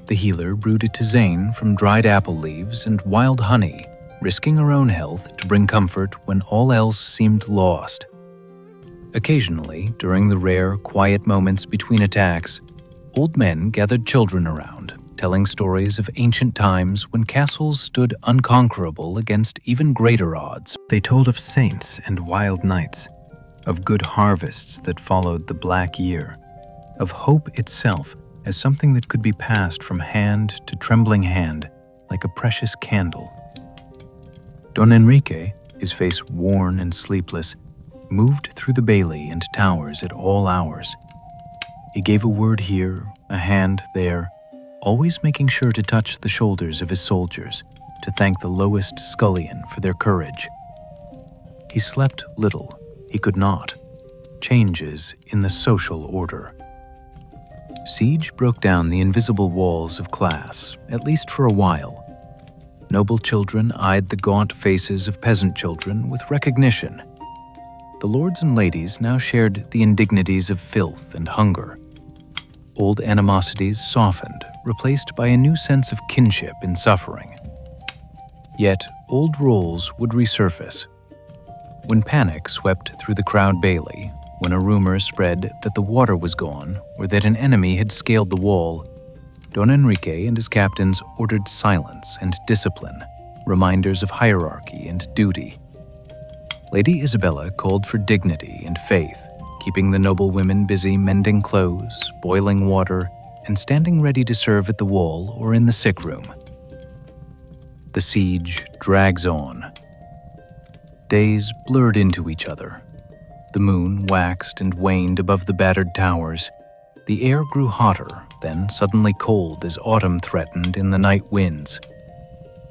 The healer brewed a tisane from dried apple leaves and wild honey, risking her own health to bring comfort when all else seemed lost. Occasionally, during the rare, quiet moments between attacks, old men gathered children around, telling stories of ancient times when castles stood unconquerable against even greater odds. They told of saints and wild nights, of good harvests that followed the black year, of hope itself as something that could be passed from hand to trembling hand like a precious candle. Don Enrique, his face worn and sleepless, moved through the bailey and towers at all hours. He gave a word here, a hand there, always making sure to touch the shoulders of his soldiers, to thank the lowest scullion for their courage. He slept little, he could not. Changes in the social order. Siege broke down the invisible walls of class, at least for a while. Noble children eyed the gaunt faces of peasant children with recognition. The lords and ladies now shared the indignities of filth and hunger. Old animosities softened, replaced by a new sense of kinship in suffering. Yet old roles would resurface. When panic swept through the crowd bailey, when a rumor spread that the water was gone or that an enemy had scaled the wall, Don Enrique and his captains ordered silence and discipline, reminders of hierarchy and duty. Lady Isabella called for dignity and faith, keeping the noble women busy mending clothes, boiling water, and standing ready to serve at the wall or in the sick room. The siege drags on. Days blurred into each other. The moon waxed and waned above the battered towers. The air grew hotter, then suddenly cold as autumn threatened in the night winds.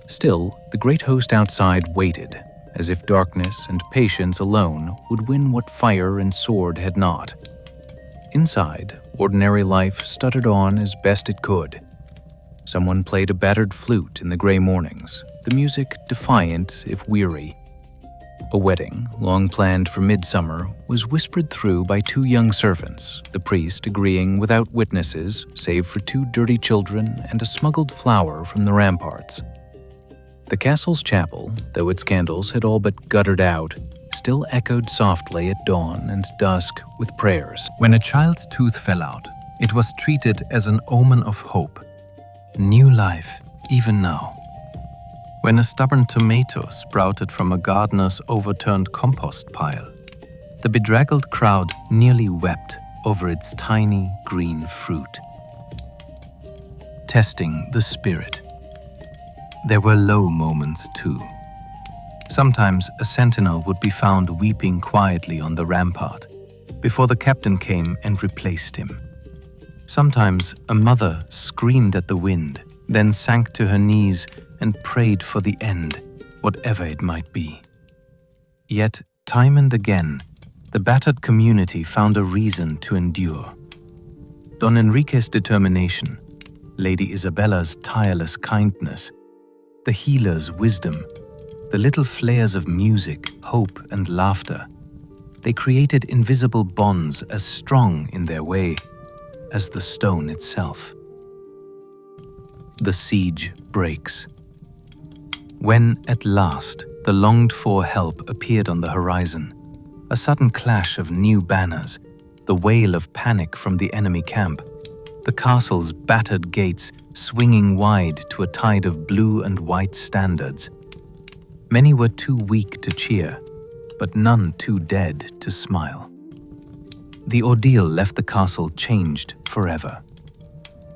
Still, the great host outside waited, as if darkness and patience alone would win what fire and sword had not. Inside, ordinary life stuttered on as best it could. Someone played a battered flute in the gray mornings, the music defiant if weary. A wedding, long planned for midsummer, was whispered through by 2 young servants, the priest agreeing without witnesses save for 2 dirty children and a smuggled flower from the ramparts. The castle's chapel, though its candles had all but guttered out, still echoed softly at dawn and dusk with prayers. When a child's tooth fell out, it was treated as an omen of hope. New life, even now. When a stubborn tomato sprouted from a gardener's overturned compost pile, the bedraggled crowd nearly wept over its tiny green fruit. Testing the spirit. There were low moments too. Sometimes a sentinel would be found weeping quietly on the rampart before the captain came and replaced him. Sometimes a mother screamed at the wind, then sank to her knees and prayed for the end, whatever it might be. Yet, time and again, the battered community found a reason to endure. Don Enrique's determination, Lady Isabella's tireless kindness, the healer's wisdom, the little flares of music, hope, and laughter, they created invisible bonds as strong in their way as the stone itself. The siege breaks. When, at last, the longed-for help appeared on the horizon, a sudden clash of new banners, the wail of panic from the enemy camp, the castle's battered gates swinging wide to a tide of blue and white standards. Many were too weak to cheer, but none too dead to smile. The ordeal left the castle changed forever.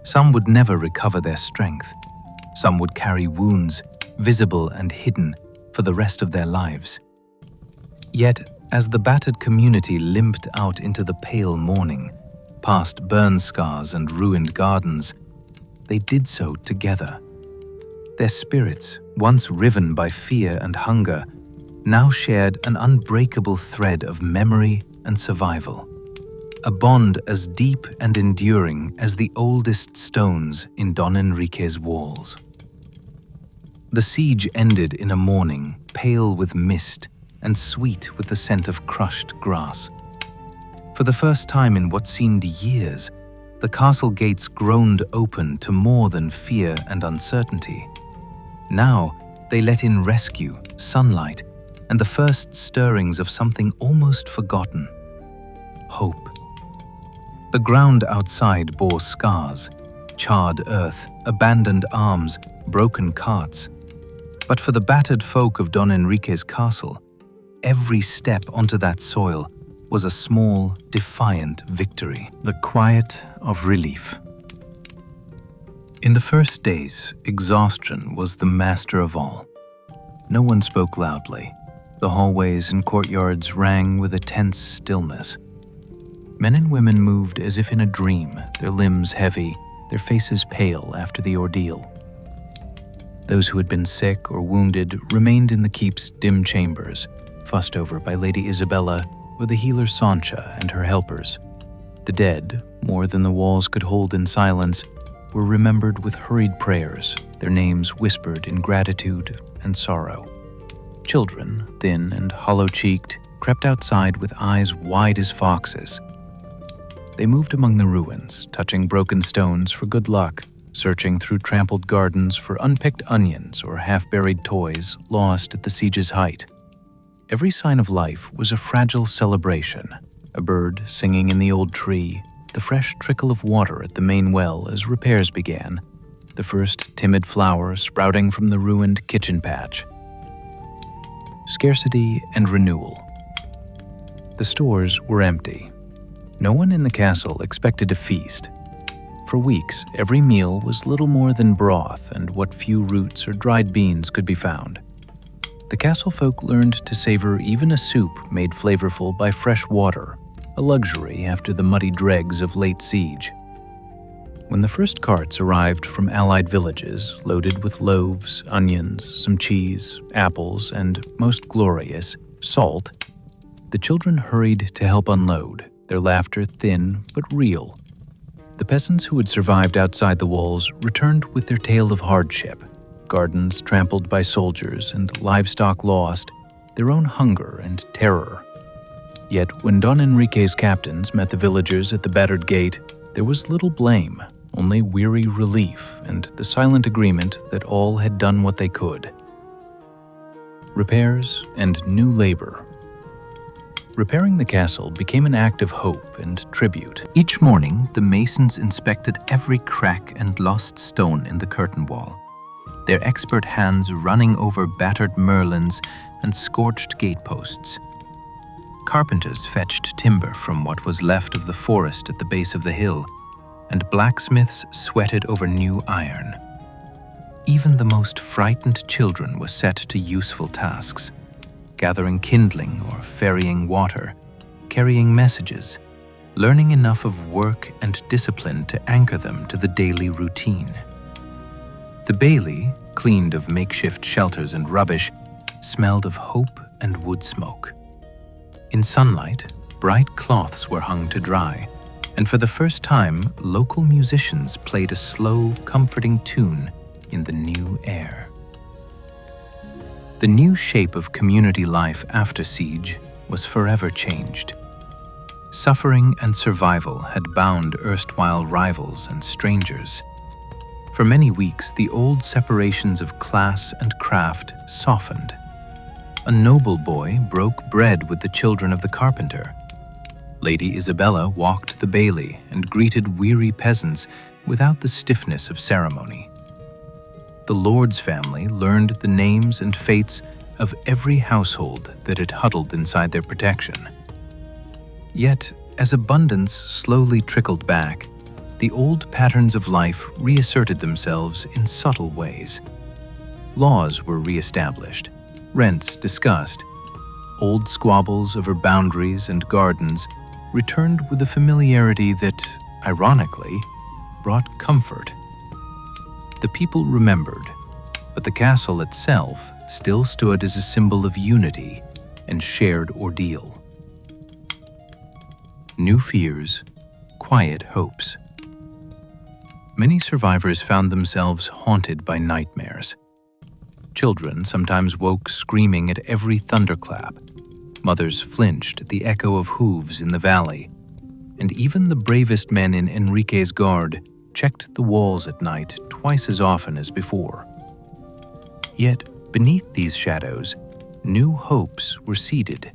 Some would never recover their strength. Some would carry wounds, visible and hidden, for the rest of their lives. Yet, as the battered community limped out into the pale morning, past burn scars and ruined gardens, they did so together. Their spirits, once riven by fear and hunger, now shared an unbreakable thread of memory and survival. A bond as deep and enduring as the oldest stones in Don Enrique's walls. The siege ended in a morning pale with mist and sweet with the scent of crushed grass. For the first time in what seemed years, the castle gates groaned open to more than fear and uncertainty. Now they let in rescue, sunlight, and the first stirrings of something almost forgotten: hope. The ground outside bore scars, charred earth, abandoned arms, broken carts. But for the battered folk of Don Enrique's castle, every step onto that soil was a small, defiant victory. The quiet of relief. In the first days, exhaustion was the master of all. No one spoke loudly. The hallways and courtyards rang with a tense stillness. Men and women moved as if in a dream, their limbs heavy, their faces pale after the ordeal. Those who had been sick or wounded remained in the keep's dim chambers, fussed over by Lady Isabella or the healer Sancha and her helpers. The dead, more than the walls could hold in silence, were remembered with hurried prayers, their names whispered in gratitude and sorrow. Children, thin and hollow-cheeked, crept outside with eyes wide as foxes. They moved among the ruins, touching broken stones for good luck, searching through trampled gardens for unpicked onions or half-buried toys lost at the siege's height. Every sign of life was a fragile celebration, a bird singing in the old tree, the fresh trickle of water at the main well as repairs began, the first timid flower sprouting from the ruined kitchen patch. Scarcity and renewal. The stores were empty. No one in the castle expected a feast. For weeks, every meal was little more than broth and what few roots or dried beans could be found. The castle folk learned to savor even a soup made flavorful by fresh water, a luxury after the muddy dregs of late siege. When the first carts arrived from allied villages, loaded with loaves, onions, some cheese, apples, and, most glorious, salt, the children hurried to help unload, their laughter thin but real. The peasants who had survived outside the walls returned with their tale of hardship, gardens trampled by soldiers and livestock lost, their own hunger and terror. Yet when Don Enrique's captains met the villagers at the battered gate, there was little blame, only weary relief and the silent agreement that all had done what they could. Repairs and new labor. Repairing the castle became an act of hope and tribute. Each morning, the masons inspected every crack and lost stone in the curtain wall, their expert hands running over battered merlons and scorched gateposts. Carpenters fetched timber from what was left of the forest at the base of the hill, and blacksmiths sweated over new iron. Even the most frightened children were set to useful tasks, gathering kindling or ferrying water, carrying messages, learning enough of work and discipline to anchor them to the daily routine. The bailey, cleaned of makeshift shelters and rubbish, smelled of hope and wood smoke. In sunlight, bright cloths were hung to dry, and for the first time, local musicians played a slow, comforting tune in the new air. The new shape of community life after siege was forever changed. Suffering and survival had bound erstwhile rivals and strangers. For many weeks, the old separations of class and craft softened. A noble boy broke bread with the children of the carpenter. Lady Isabella walked the bailey and greeted weary peasants without the stiffness of ceremony. The Lord's family learned the names and fates of every household that had huddled inside their protection. Yet, as abundance slowly trickled back, the old patterns of life reasserted themselves in subtle ways. Laws were reestablished, rents discussed, old squabbles over boundaries and gardens returned with a familiarity that, ironically, brought comfort. The people remembered, but the castle itself still stood as a symbol of unity and shared ordeal. New fears, quiet hopes. Many survivors found themselves haunted by nightmares. Children sometimes woke screaming at every thunderclap. Mothers flinched at the echo of hooves in the valley, and even the bravest men in Enrique's guard checked the walls at night twice as often as before. Yet, beneath these shadows, new hopes were seeded.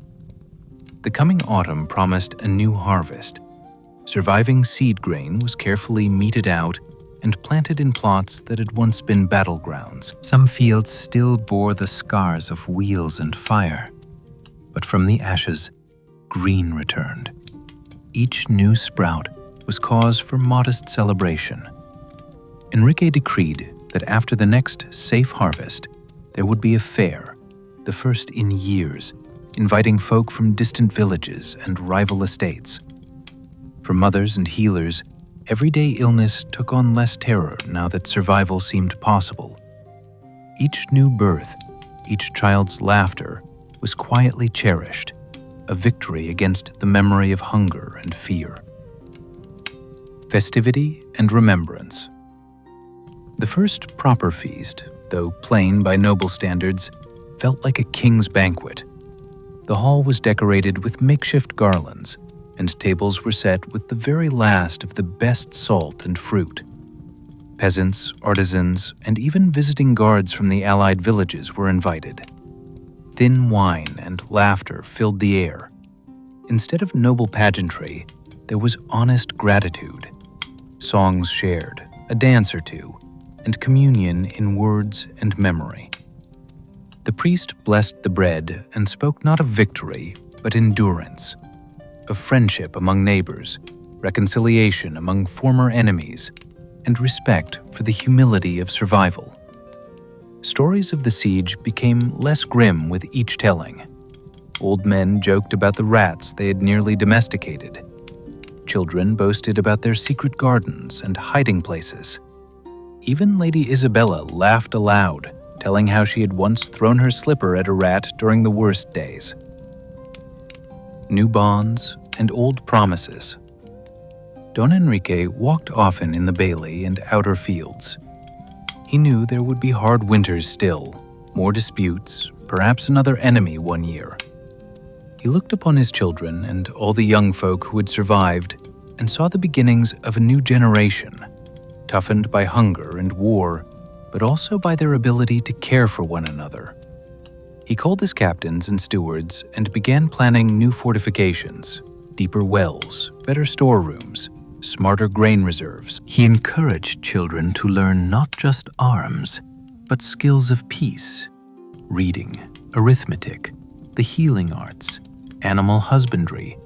The coming autumn promised a new harvest. Surviving seed grain was carefully meted out and planted in plots that had once been battlegrounds. Some fields still bore the scars of wheels and fire, but from the ashes, green returned. Each new sprout was cause for modest celebration. Enrique decreed that after the next safe harvest, there would be a fair, the first in years, inviting folk from distant villages and rival estates. For mothers and healers, everyday illness took on less terror now that survival seemed possible. Each new birth, each child's laughter, was quietly cherished, a victory against the memory of hunger and fear. Festivity and remembrance. The first proper feast, though plain by noble standards, felt like a king's banquet. The hall was decorated with makeshift garlands, and tables were set with the very last of the best salt and fruit. Peasants, artisans, and even visiting guards from the allied villages were invited. Thin wine and laughter filled the air. Instead of noble pageantry, there was honest gratitude. Songs shared, a dance or two, and communion in words and memory. The priest blessed the bread and spoke not of victory, but endurance, of friendship among neighbors, reconciliation among former enemies, and respect for the humility of survival. Stories of the siege became less grim with each telling. Old men joked about the rats they had nearly domesticated. Children boasted about their secret gardens and hiding places. Even Lady Isabella laughed aloud, telling how she had once thrown her slipper at a rat during the worst days. New bonds and old promises. Don Enrique walked often in the bailey and outer fields. He knew there would be hard winters still, more disputes, perhaps another enemy one year. He looked upon his children and all the young folk who had survived and saw the beginnings of a new generation, toughened by hunger and war, but also by their ability to care for one another. He called his captains and stewards and began planning new fortifications, deeper wells, better storerooms, smarter grain reserves. He encouraged children to learn not just arms, but skills of peace, reading, arithmetic, the healing arts, animal husbandry,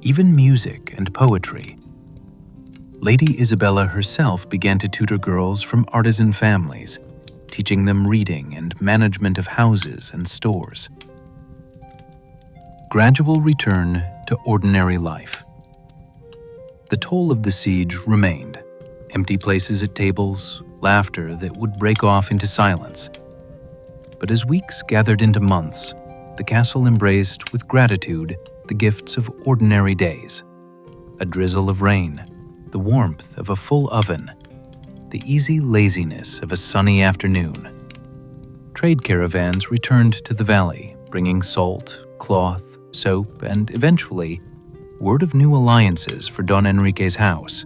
even music and poetry. Lady Isabella herself began to tutor girls from artisan families, teaching them reading and management of houses and stores. Gradual return to ordinary life. The toll of the siege remained. Empty places at tables, laughter that would break off into silence. But as weeks gathered into months, the castle embraced with gratitude the gifts of ordinary days. A drizzle of rain, the warmth of a full oven, the easy laziness of a sunny afternoon. Trade caravans returned to the valley, bringing salt, cloth, soap, and eventually, word of new alliances for Don Enrique's house.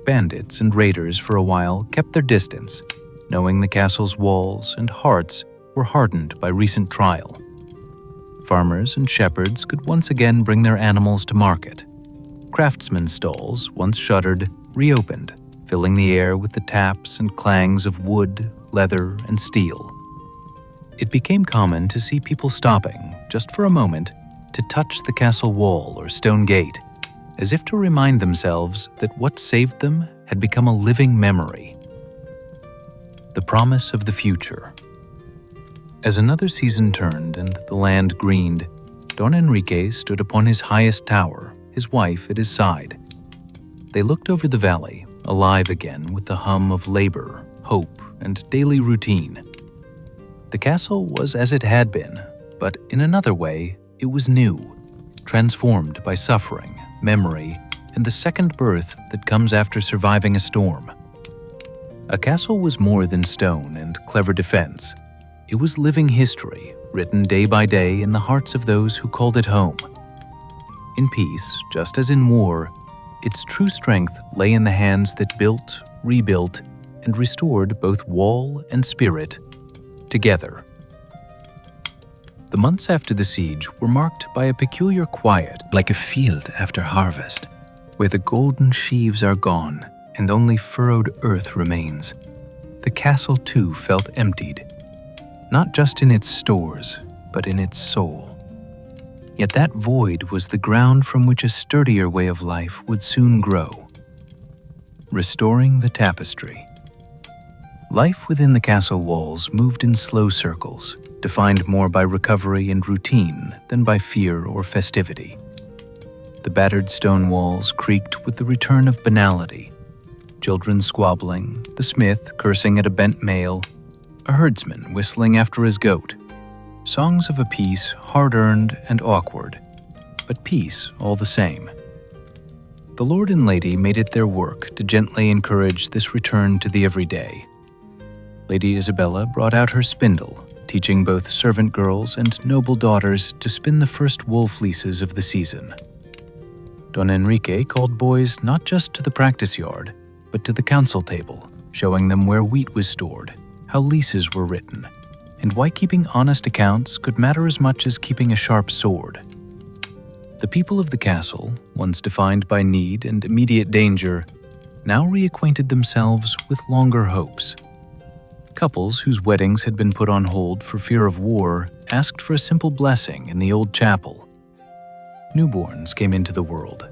Bandits and raiders for a while kept their distance, knowing the castle's walls and hearts were hardened by recent trial. Farmers and shepherds could once again bring their animals to market. Craftsmen's stalls, once shuttered, reopened, filling the air with the taps and clangs of wood, leather, and steel. It became common to see people stopping, just for a moment, to touch the castle wall or stone gate, as if to remind themselves that what saved them had become a living memory. The promise of the future. As another season turned and the land greened, Don Enrique stood upon his highest tower, his wife at his side. They looked over the valley, alive again with the hum of labor, hope, and daily routine. The castle was as it had been, but in another way, it was new, transformed by suffering, memory, and the second birth that comes after surviving a storm. A castle was more than stone and clever defense. It was living history, written day by day in the hearts of those who called it home. In peace, just as in war, its true strength lay in the hands that built, rebuilt, and restored both wall and spirit together. The months after the siege were marked by a peculiar quiet, like a field after harvest, where the golden sheaves are gone and only furrowed earth remains. The castle too felt emptied, not just in its stores, but in its soul. Yet that void was the ground from which a sturdier way of life would soon grow. Restoring the tapestry. Life within the castle walls moved in slow circles, defined more by recovery and routine than by fear or festivity. The battered stone walls creaked with the return of banality. Children squabbling, the smith cursing at a bent mail, a herdsman whistling after his goat. Songs of a peace hard-earned and awkward, but peace all the same. The lord and lady made it their work to gently encourage this return to the everyday. Lady Isabella brought out her spindle, teaching both servant girls and noble daughters to spin the first wool fleeces of the season. Don Enrique called boys not just to the practice yard, but to the council table, showing them where wheat was stored, how leases were written, and why keeping honest accounts could matter as much as keeping a sharp sword. The people of the castle, once defined by need and immediate danger, now reacquainted themselves with longer hopes. Couples whose weddings had been put on hold for fear of war asked for a simple blessing in the old chapel. Newborns came into the world.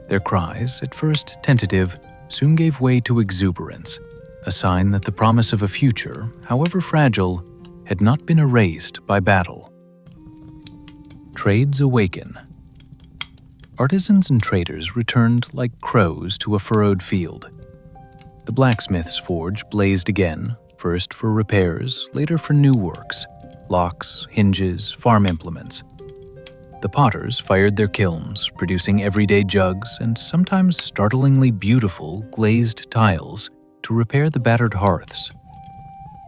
Their cries, at first tentative, soon gave way to exuberance, a sign that the promise of a future, however fragile, had not been erased by battle. Trades awaken. Artisans and traders returned like crows to a furrowed field. The blacksmith's forge blazed again, first for repairs, later for new works, locks, hinges, farm implements. The potters fired their kilns, producing everyday jugs and sometimes startlingly beautiful glazed tiles to repair the battered hearths.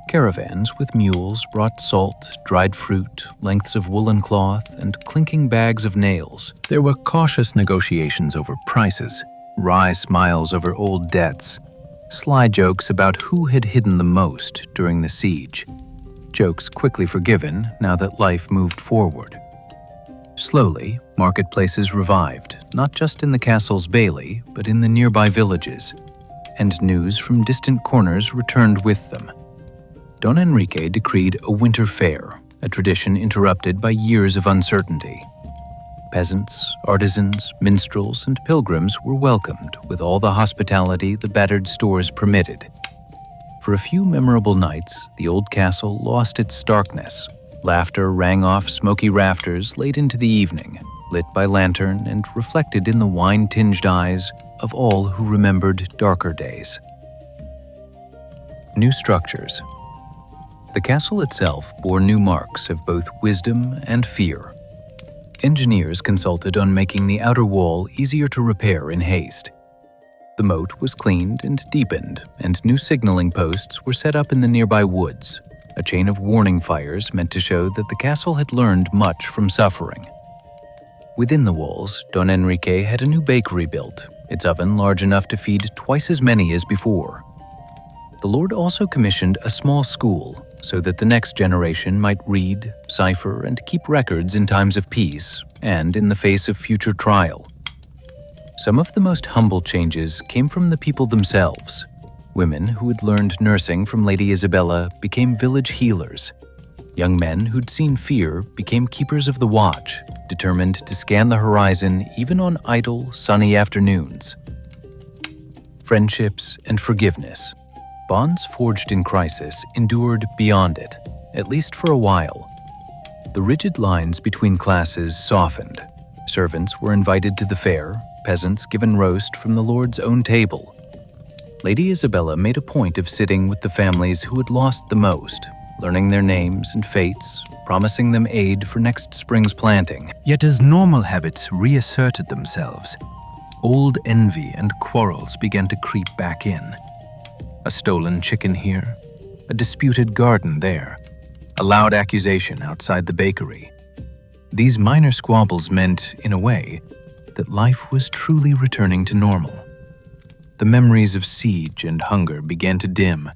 Caravans with mules brought salt, dried fruit, lengths of woolen cloth, and clinking bags of nails. There were cautious negotiations over prices, wry smiles over old debts, sly jokes about who had hidden the most during the siege. Jokes quickly forgiven now that life moved forward. Slowly, marketplaces revived, not just in the castle's bailey, but in the nearby villages, and news from distant corners returned with them. Don Enrique decreed a winter fair, a tradition interrupted by years of uncertainty. Peasants, artisans, minstrels, and pilgrims were welcomed with all the hospitality the battered stores permitted. For a few memorable nights, the old castle lost its starkness. Laughter rang off smoky rafters late into the evening, lit by lantern and reflected in the wine-tinged eyes of all who remembered darker days. New structures. The castle itself bore new marks of both wisdom and fear. Engineers consulted on making the outer wall easier to repair in haste. The moat was cleaned and deepened, and new signaling posts were set up in the nearby woods, a chain of warning fires meant to show that the castle had learned much from suffering. Within the walls, Don Enrique had a new bakery built, its oven large enough to feed twice as many as before. The Lord also commissioned a small school so that the next generation might read, cipher, and keep records in times of peace and in the face of future trial. Some of the most humble changes came from the people themselves. Women who had learned nursing from Lady Isabella became village healers. Young men who'd seen fear became keepers of the watch, determined to scan the horizon even on idle, sunny afternoons. Friendships and forgiveness. Bonds forged in crisis endured beyond it, at least for a while. The rigid lines between classes softened. Servants were invited to the fair, peasants given roast from the Lord's own table. Lady Isabella made a point of sitting with the families who had lost the most, learning their names and fates, promising them aid for next spring's planting. Yet as normal habits reasserted themselves, old envy and quarrels began to creep back in. A stolen chicken here, a disputed garden there, a loud accusation outside the bakery. These minor squabbles meant, in a way, that life was truly returning to normal. The memories of siege and hunger began to dim,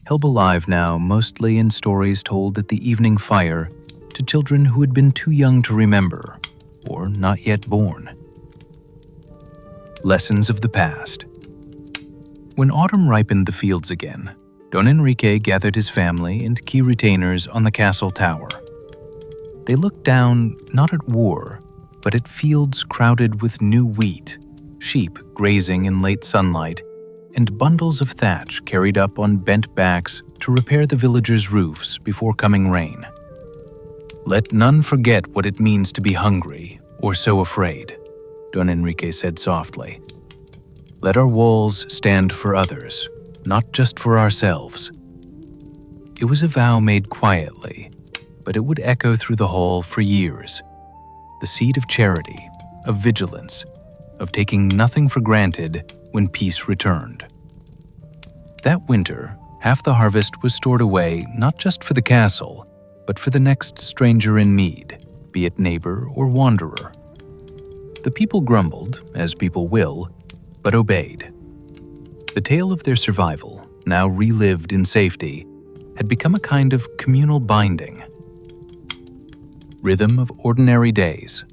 held alive now mostly in stories told at the evening fire to children who had been too young to remember, or not yet born. Lessons of the past. When autumn ripened the fields again, Don Enrique gathered his family and key retainers on the castle tower. They looked down not at war, but at fields crowded with new wheat, sheep grazing in late sunlight, and bundles of thatch carried up on bent backs to repair the villagers' roofs before coming rain. "Let none forget what it means to be hungry or so afraid," Don Enrique said softly. "Let our walls stand for others, not just for ourselves." It was a vow made quietly, but it would echo through the hall for years. The seed of charity, of vigilance, of taking nothing for granted when peace returned. That winter, half the harvest was stored away not just for the castle, but for the next stranger in need, be it neighbor or wanderer. The people grumbled, as people will, but obeyed. The tale of their survival, now relived in safety, had become a kind of communal binding. Rhythm of ordinary days.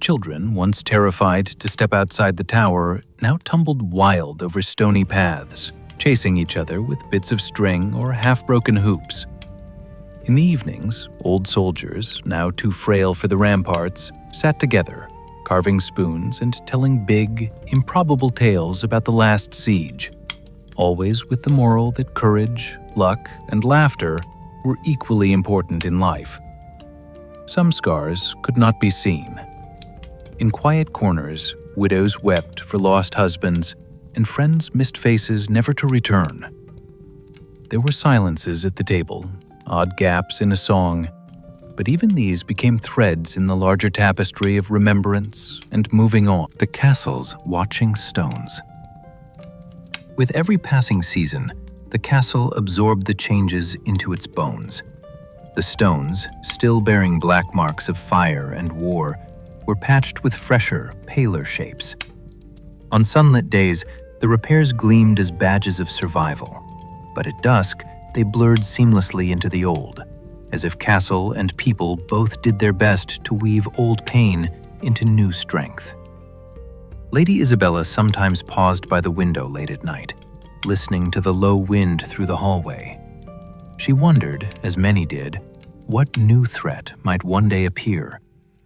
Children, once terrified to step outside the tower, now tumbled wild over stony paths, chasing each other with bits of string or half-broken hoops. In the evenings, old soldiers, now too frail for the ramparts, sat together, carving spoons and telling big, improbable tales about the last siege, always with the moral that courage, luck, and laughter were equally important in life. Some scars could not be seen. In quiet corners, widows wept for lost husbands, and friends missed faces never to return. There were silences at the table, odd gaps in a song, but even these became threads in the larger tapestry of remembrance and moving on. The castle's watching stones. With every passing season, the castle absorbed the changes into its bones. The stones, still bearing black marks of fire and war, were patched with fresher, paler shapes. On sunlit days, the repairs gleamed as badges of survival, but at dusk, they blurred seamlessly into the old, as if castle and people both did their best to weave old pain into new strength. Lady Isabella sometimes paused by the window late at night, listening to the low wind through the hallway. She wondered, as many did, what new threat might one day appear,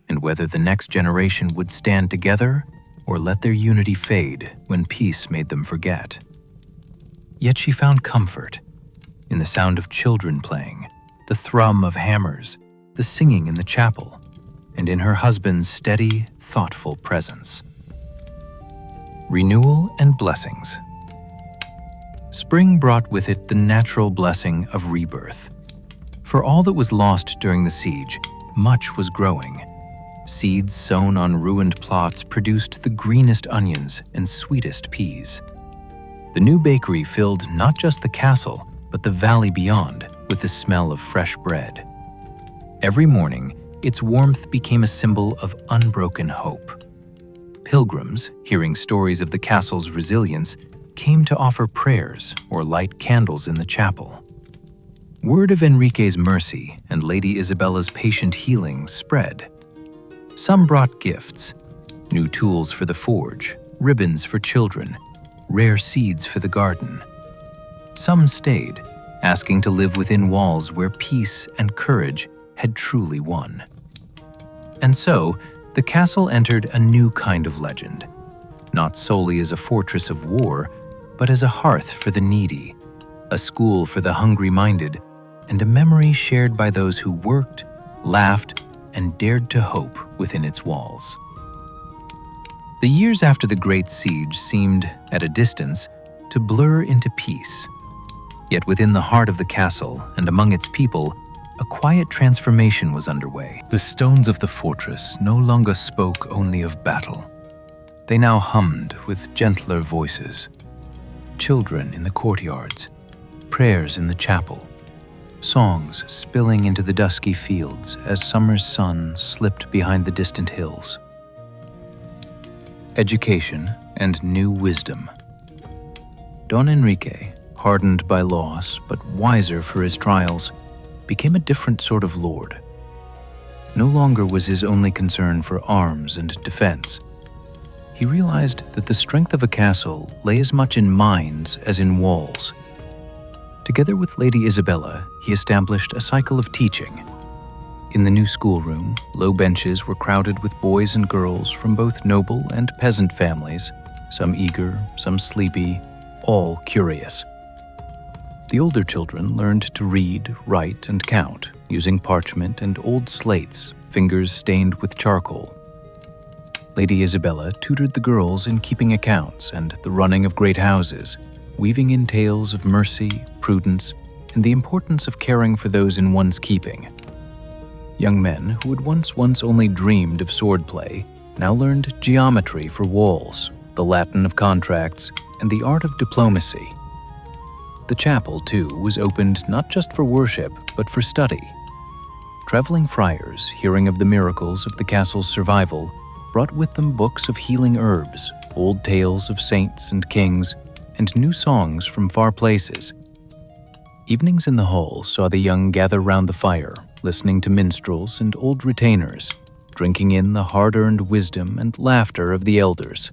and whether the next generation would stand together or let their unity fade when peace made them forget. Yet she found comfort in the sound of children playing, the thrum of hammers, the singing in the chapel, and in her husband's steady, thoughtful presence. Renewal and blessings. Spring brought with it the natural blessing of rebirth. For all that was lost during the siege, much was growing. Seeds sown on ruined plots produced the greenest onions and sweetest peas. The new bakery filled not just the castle, but the valley beyond with the smell of fresh bread. Every morning, its warmth became a symbol of unbroken hope. Pilgrims, hearing stories of the castle's resilience, came to offer prayers or light candles in the chapel. Word of Enrique's mercy and Lady Isabella's patient healing spread. Some brought gifts, new tools for the forge, ribbons for children, rare seeds for the garden. Some stayed, asking to live within walls where peace and courage had truly won. And so, the castle entered a new kind of legend, not solely as a fortress of war, but as a hearth for the needy, a school for the hungry-minded, and a memory shared by those who worked, laughed, and dared to hope within its walls. The years after the Great Siege seemed, at a distance, to blur into peace. Yet within the heart of the castle and among its people, a quiet transformation was underway. The stones of the fortress no longer spoke only of battle. They now hummed with gentler voices. Children in the courtyards, prayers in the chapel, songs spilling into the dusky fields as summer's sun slipped behind the distant hills. Education and new wisdom. Don Enrique, hardened by loss but wiser for his trials, became a different sort of lord. No longer was his only concern for arms and defense. He realized that the strength of a castle lay as much in minds as in walls. Together with Lady Isabella, he established a cycle of teaching. In the new schoolroom, low benches were crowded with boys and girls from both noble and peasant families, some eager, some sleepy, all curious. The older children learned to read, write, and count, using parchment and old slates, fingers stained with charcoal. Lady Isabella tutored the girls in keeping accounts and the running of great houses, weaving in tales of mercy, prudence, and the importance of caring for those in one's keeping. Young men who had once only dreamed of swordplay now learned geometry for walls, the Latin of contracts, and the art of diplomacy. The chapel, too, was opened not just for worship, but for study. Traveling friars, hearing of the miracles of the castle's survival, brought with them books of healing herbs, old tales of saints and kings, and new songs from far places. Evenings in the hall saw the young gather round the fire, listening to minstrels and old retainers, drinking in the hard-earned wisdom and laughter of the elders.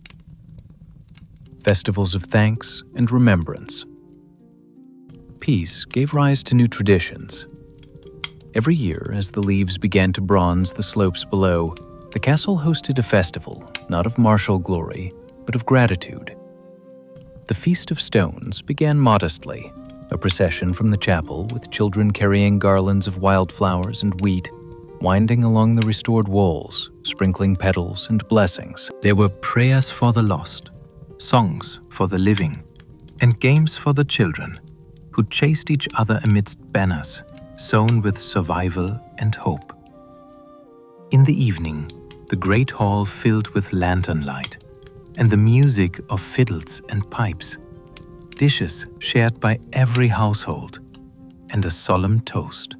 Festivals of thanks and remembrance. Peace gave rise to new traditions. Every year, as the leaves began to bronze the slopes below, the castle hosted a festival, not of martial glory, but of gratitude. The Feast of Stones began modestly, a procession from the chapel with children carrying garlands of wildflowers and wheat, winding along the restored walls, sprinkling petals and blessings. There were prayers for the lost, songs for the living, and games for the children, who chased each other amidst banners sewn with survival and hope. In the evening, the great hall filled with lantern light, and the music of fiddles and pipes, dishes shared by every household, and a solemn toast.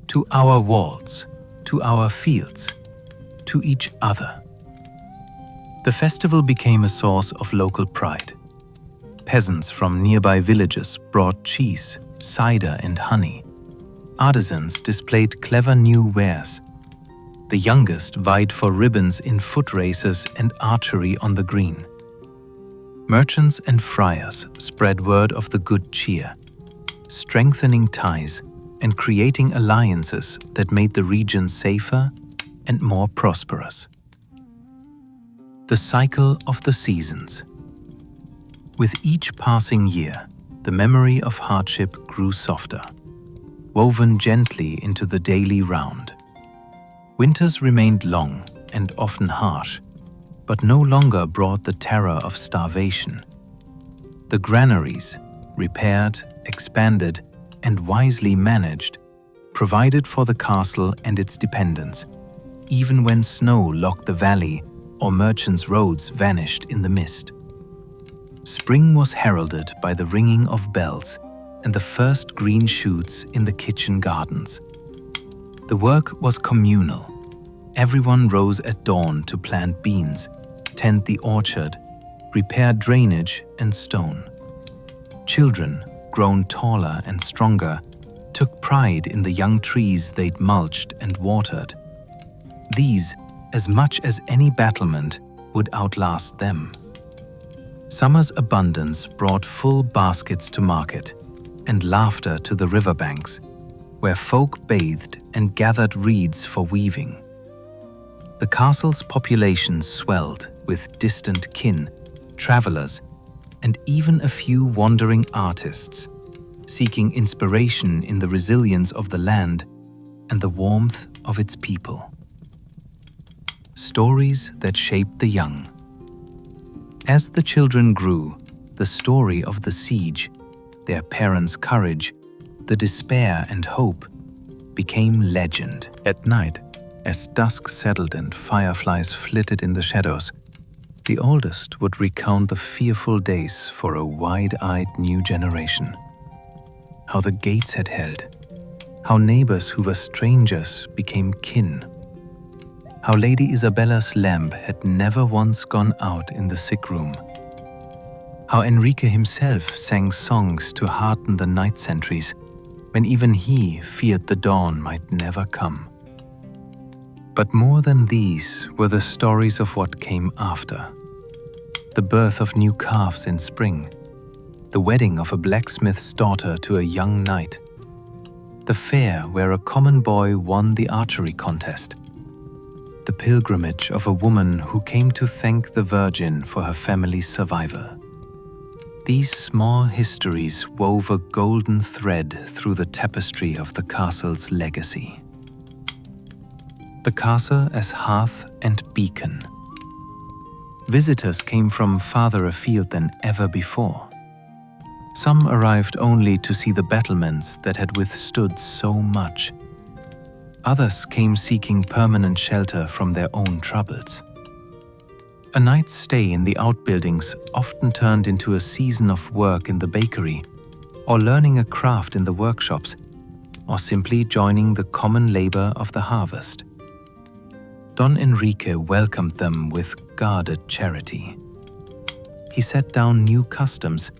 To our walls, to our fields, to each other. The festival became a source of local pride. Peasants from nearby villages brought cheese, cider, and honey. Artisans displayed clever new wares. The youngest vied for ribbons in foot races and archery on the green. Merchants and friars spread word of the good cheer, strengthening ties and creating alliances that made the region safer and more prosperous. The cycle of the seasons. With each passing year, the memory of hardship grew softer, woven gently into the daily round. Winters remained long and often harsh, but no longer brought the terror of starvation. The granaries, repaired, expanded, and wisely managed, provided for the castle and its dependents, even when snow locked the valley or merchants' roads vanished in the mist. Spring was heralded by the ringing of bells and the first green shoots in the kitchen gardens. The work was communal. Everyone rose at dawn to plant beans, tend the orchard, repair drainage and stone. Children, grown taller and stronger, took pride in the young trees they'd mulched and watered. These, as much as any battlement, would outlast them. Summer's abundance brought full baskets to market and laughter to the riverbanks, where folk bathed and gathered reeds for weaving. The castle's population swelled with distant kin, travelers, and even a few wandering artists, seeking inspiration in the resilience of the land and the warmth of its people. Stories that shaped the young. As the children grew, the story of the siege, their parents' courage, the despair and hope, became legend. At night, as dusk settled and fireflies flitted in the shadows, the oldest would recount the fearful days for a wide-eyed new generation. How the gates had held, how neighbors who were strangers became kin, how Lady Isabella's lamp had never once gone out in the sick room, how Enrique himself sang songs to hearten the night sentries when even he feared the dawn might never come. But more than these were the stories of what came after. The birth of new calves in spring, the wedding of a blacksmith's daughter to a young knight, the fair where a common boy won the archery contest, the pilgrimage of a woman who came to thank the Virgin for her family's survival. These small histories wove a golden thread through the tapestry of the castle's legacy. The castle as hearth and beacon. Visitors came from farther afield than ever before. Some arrived only to see the battlements that had withstood so much. Others came seeking permanent shelter from their own troubles. A night's stay in the outbuildings often turned into a season of work in the bakery, or learning a craft in the workshops, or simply joining the common labor of the harvest. Don Enrique welcomed them with guarded charity. he set down new customs.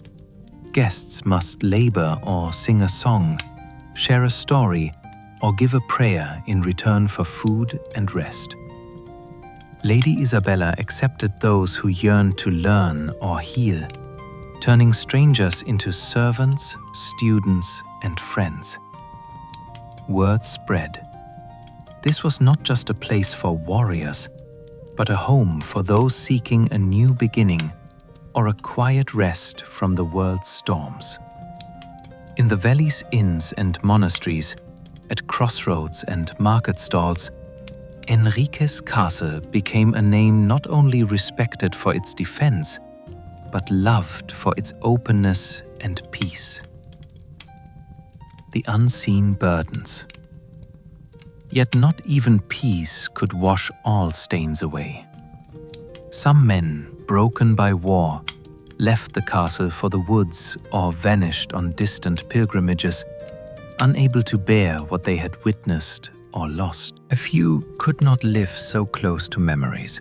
Guests must labor or sing a song, share a story, or give a prayer in return for food and rest. Lady Isabella accepted those who yearned to learn or heal, turning strangers into servants, students, and friends. Word spread. This was not just a place for warriors, but a home for those seeking a new beginning or a quiet rest from the world's storms. In the valley's inns and monasteries, at crossroads and market stalls, Enrique's castle became a name not only respected for its defense, but loved for its openness and peace. The unseen burdens. Yet not even peace could wash all stains away. Some men, broken by war, left the castle for the woods or vanished on distant pilgrimages, unable to bear what they had witnessed or lost. A few could not live so close to memories.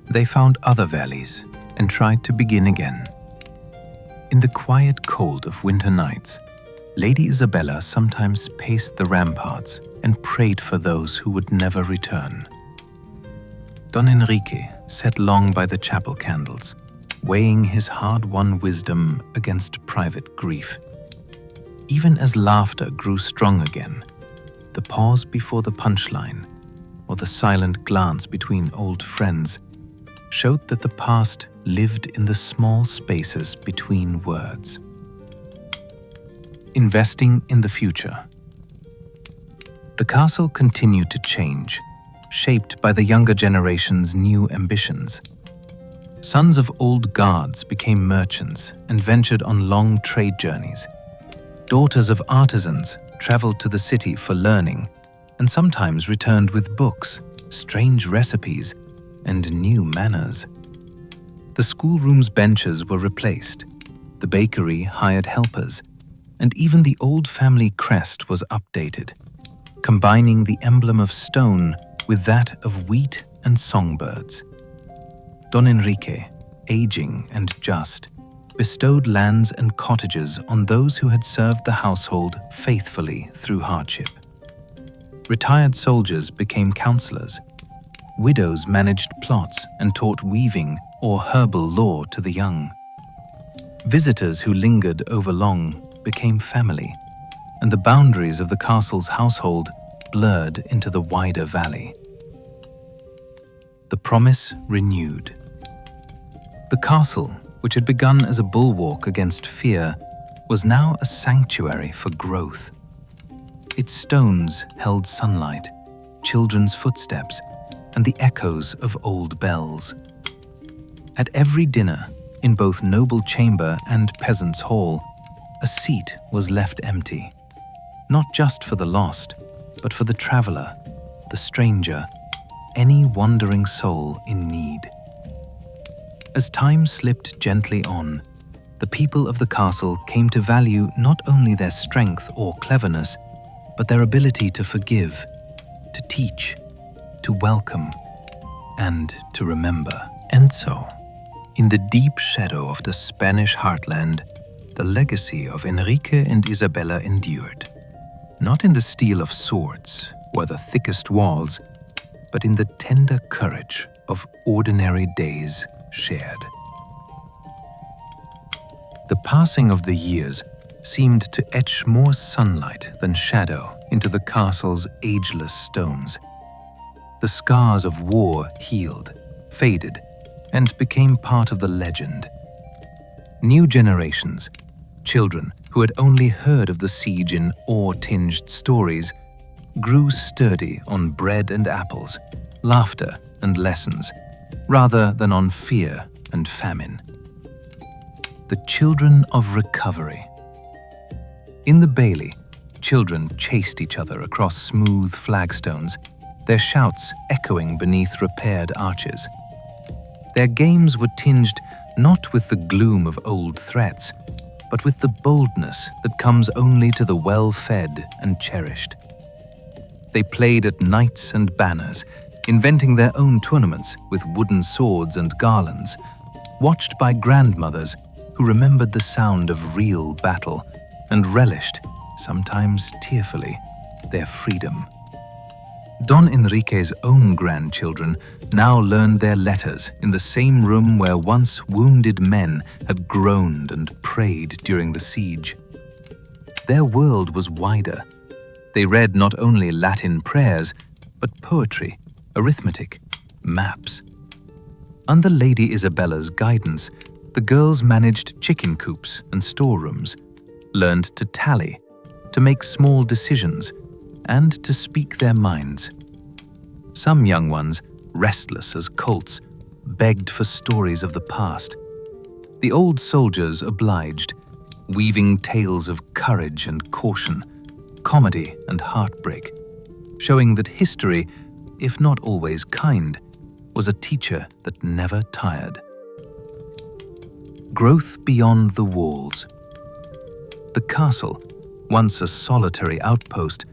They found other valleys and tried to begin again. In the quiet cold of winter nights, Lady Isabella sometimes paced the ramparts and prayed for those who would never return. Don Enrique sat long by the chapel candles, weighing his hard-won wisdom against private grief. Even as laughter grew strong again, the pause before the punchline, or the silent glance between old friends, showed that the past lived in the small spaces between words. Investing in the future. The castle continued to change, shaped by the younger generation's new ambitions. Sons of old guards became merchants and ventured on long trade journeys. Daughters of artisans traveled to the city for learning and sometimes returned with books, strange recipes, and new manners. The schoolroom's benches were replaced, the bakery hired helpers, and even the old family crest was updated, combining the emblem of stone with that of wheat and songbirds. Don Enrique, aging and just, bestowed lands and cottages on those who had served the household faithfully through hardship. Retired soldiers became counselors. Widows managed plots and taught weaving or herbal lore to the young. Visitors who lingered overlong became family, and the boundaries of the castle's household blurred into the wider valley. The promise renewed. The castle, which had begun as a bulwark against fear, was now a sanctuary for growth. Its stones held sunlight, children's footsteps, and the echoes of old bells. At every dinner, in both noble chamber and peasant's hall, a seat was left empty, not just for the lost, but for the traveler, the stranger, any wandering soul in need. As time slipped gently on, the people of the castle came to value not only their strength or cleverness, but their ability to forgive, to teach, to welcome, and to remember. And so, in the deep shadow of the Spanish heartland, the legacy of Enrique and Isabella endured, not in the steel of swords or the thickest walls, but in the tender courage of ordinary days shared. The passing of the years seemed to etch more sunlight than shadow into the castle's ageless stones. The scars of war healed, faded, and became part of the legend. New generations, children who had only heard of the siege in awe-tinged stories, grew sturdy on bread and apples, laughter and lessons, rather than on fear and famine. The children of recovery. In the bailey, children chased each other across smooth flagstones, their shouts echoing beneath repaired arches. Their games were tinged not with the gloom of old threats, but with the boldness that comes only to the well-fed and cherished. They played at knights and banners, inventing their own tournaments with wooden swords and garlands, watched by grandmothers who remembered the sound of real battle and relished, sometimes tearfully, their freedom. Don Enrique's own grandchildren now learned their letters in the same room where once wounded men had groaned and prayed during the siege. Their world was wider. They read not only Latin prayers, but poetry, arithmetic, maps. Under Lady Isabella's guidance, the girls managed chicken coops and storerooms, learned to tally, to make small decisions, and to speak their minds. Some young ones, restless as colts, begged for stories of the past. The old soldiers obliged, weaving tales of courage and caution, comedy and heartbreak, showing that history, if not always kind, was a teacher that never tired. Growth beyond the walls. The castle, once a solitary outpost,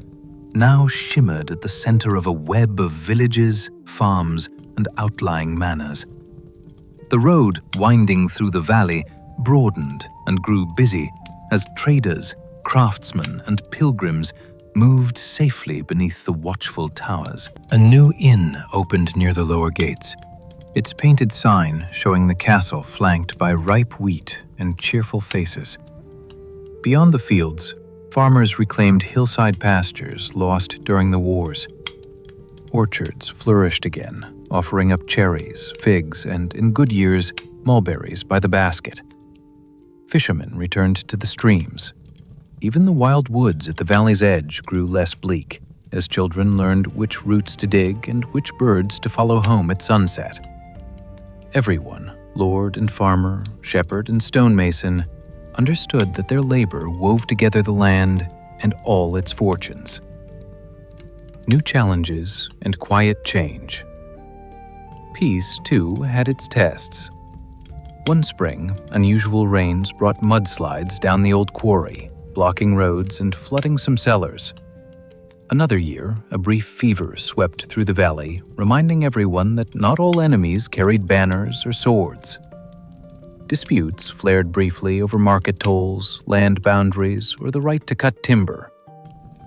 now shimmered at the center of a web of villages, farms, and outlying manors. The road winding through the valley broadened and grew busy as traders, craftsmen, and pilgrims moved safely beneath the watchful towers. A new inn opened near the lower gates, its painted sign showing the castle flanked by ripe wheat and cheerful faces. Beyond the fields, farmers reclaimed hillside pastures lost during the wars. Orchards flourished again, offering up cherries, figs, and, in good years, mulberries by the basket. Fishermen returned to the streams. Even the wild woods at the valley's edge grew less bleak, as children learned which roots to dig and which birds to follow home at sunset. Everyone, lord and farmer, shepherd and stonemason, understood that their labor wove together the land and all its fortunes. New challenges and quiet change. Peace, too, had its tests. One spring, unusual rains brought mudslides down the old quarry, blocking roads and flooding some cellars. Another year, a brief fever swept through the valley, reminding everyone that not all enemies carried banners or swords. Disputes flared briefly over market tolls, land boundaries, or the right to cut timber.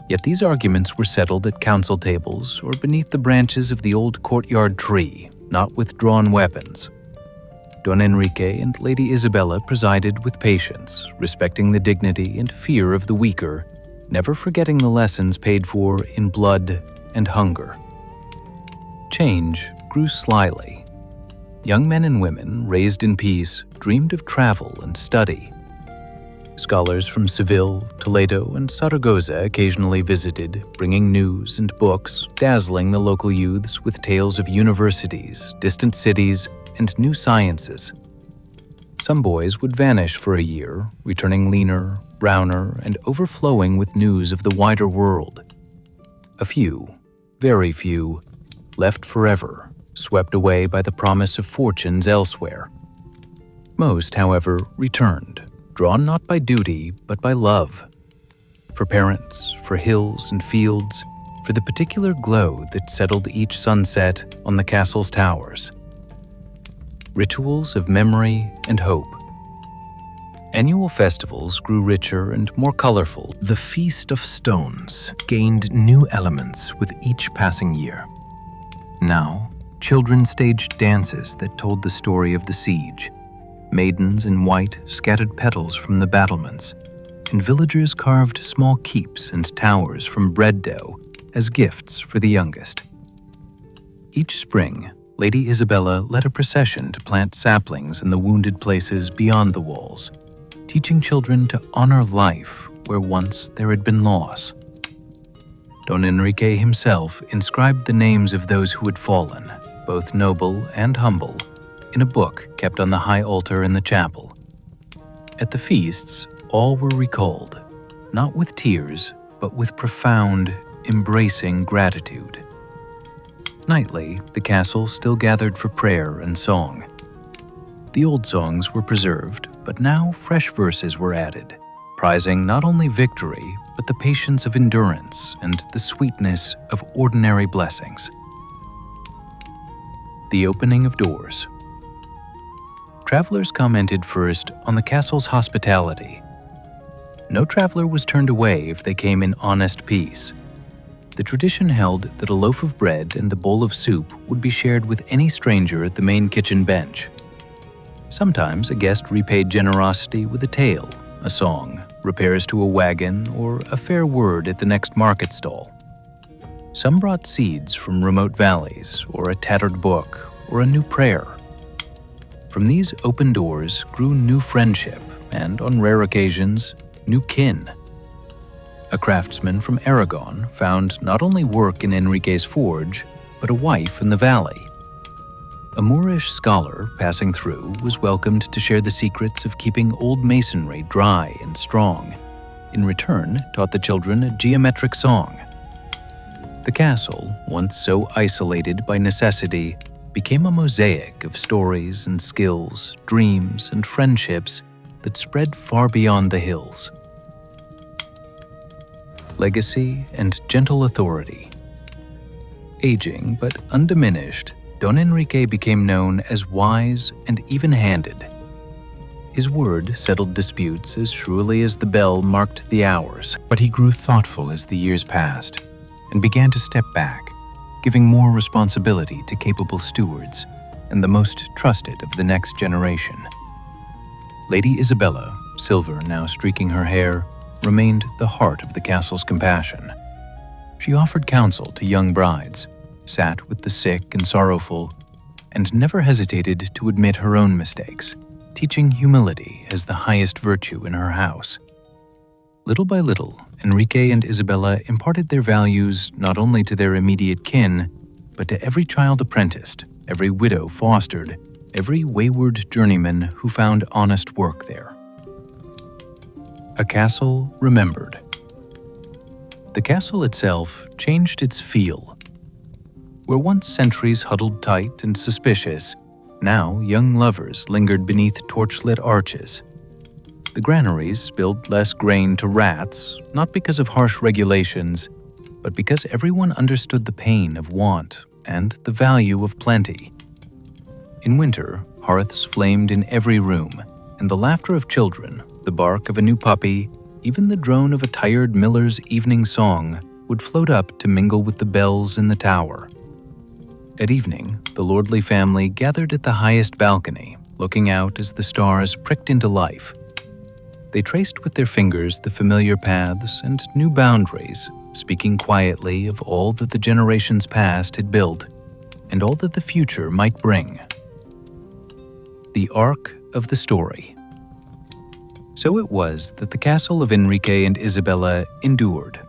Yet these arguments were settled at council tables or beneath the branches of the old courtyard tree, not with drawn weapons. Don Enrique and Lady Isabella presided with patience, respecting the dignity and fear of the weaker, never forgetting the lessons paid for in blood and hunger. Change grew slyly. Young men and women, raised in peace, dreamed of travel and study. Scholars from Seville, Toledo, and Saragossa occasionally visited, bringing news and books, dazzling the local youths with tales of universities, distant cities, and new sciences. Some boys would vanish for a year, returning leaner, browner, and overflowing with news of the wider world. A few, very few, left forever, swept away by the promise of fortunes elsewhere. Most, however, returned, drawn not by duty, but by love. For parents, for hills and fields, for the particular glow that settled each sunset on the castle's towers. Rituals of memory and hope. Annual festivals grew richer and more colorful. The Feast of Stones gained new elements with each passing year. Now, children staged dances that told the story of the siege. Maidens in white scattered petals from the battlements, and villagers carved small keeps and towers from bread dough as gifts for the youngest. Each spring, Lady Isabella led a procession to plant saplings in the wounded places beyond the walls, teaching children to honor life where once there had been loss. Don Enrique himself inscribed the names of those who had fallen, both noble and humble, in a book kept on the high altar in the chapel. At the feasts, all were recalled, not with tears, but with profound, embracing gratitude. Nightly, the castle still gathered for prayer and song. The old songs were preserved, but now fresh verses were added, prizing not only victory, but the patience of endurance and the sweetness of ordinary blessings. The opening of doors. Travelers commented first on the castle's hospitality. No traveler was turned away if they came in honest peace. The tradition held that a loaf of bread and a bowl of soup would be shared with any stranger at the main kitchen bench. Sometimes a guest repaid generosity with a tale, a song, repairs to a wagon, or a fair word at the next market stall. Some brought seeds from remote valleys, or a tattered book, or a new prayer. From these open doors grew new friendship and, on rare occasions, new kin. A craftsman from Aragon found not only work in Enrique's forge, but a wife in the valley. A Moorish scholar passing through was welcomed to share the secrets of keeping old masonry dry and strong. In return, taught the children a geometric song. The castle, once so isolated by necessity, became a mosaic of stories and skills, dreams and friendships that spread far beyond the hills. Legacy and gentle authority. Aging but undiminished, Don Enrique became known as wise and even-handed. His word settled disputes as surely as the bell marked the hours. But he grew thoughtful as the years passed and began to step back, giving more responsibility to capable stewards and the most trusted of the next generation. Lady Isabella, silver now streaking her hair, remained the heart of the castle's compassion. She offered counsel to young brides, sat with the sick and sorrowful, and never hesitated to admit her own mistakes, teaching humility as the highest virtue in her house. Little by little, Enrique and Isabella imparted their values not only to their immediate kin, but to every child apprenticed, every widow fostered, every wayward journeyman who found honest work there. A castle remembered. The castle itself changed its feel. Where once sentries huddled tight and suspicious, now young lovers lingered beneath torchlit arches. The granaries spilled less grain to rats, not because of harsh regulations, but because everyone understood the pain of want and the value of plenty. In winter, hearths flamed in every room, and the laughter of children, the bark of a new puppy, even the drone of a tired miller's evening song would float up to mingle with the bells in the tower. At evening, the lordly family gathered at the highest balcony, looking out as the stars pricked into life. They traced with their fingers the familiar paths and new boundaries, speaking quietly of all that the generations past had built and all that the future might bring. The arc of the story. So it was that the castle of Enrique and Isabella endured,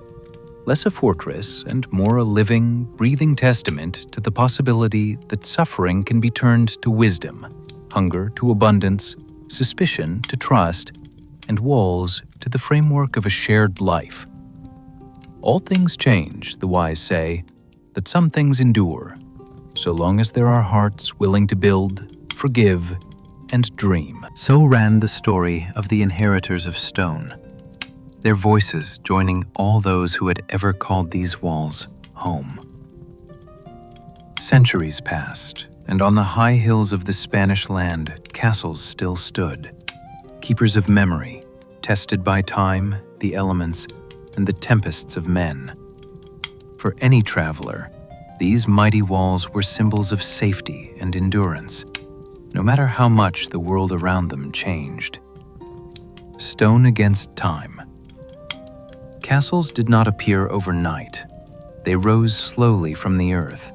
less a fortress and more a living, breathing testament to the possibility that suffering can be turned to wisdom, hunger to abundance, suspicion to trust, and walls to the framework of a shared life. All things change, the wise say, that some things endure, so long as there are hearts willing to build, forgive, and dream. So ran the story of the inheritors of stone, their voices joining all those who had ever called these walls home. Centuries passed, and on the high hills of the Spanish land, castles still stood, keepers of memory, tested by time, the elements, and the tempests of men. For any traveler, these mighty walls were symbols of safety and endurance, no matter how much the world around them changed. Stone against time. Castles did not appear overnight. They rose slowly from the earth,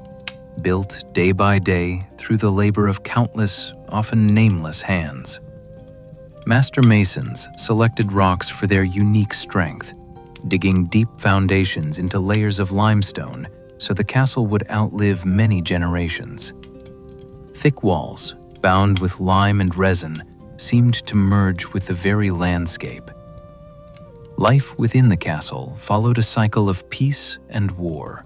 built day by day through the labor of countless, often nameless hands. Master masons selected rocks for their unique strength, digging deep foundations into layers of limestone so the castle would outlive many generations. Thick walls, bound with lime and resin, seemed to merge with the very landscape. Life within the castle followed a cycle of peace and war.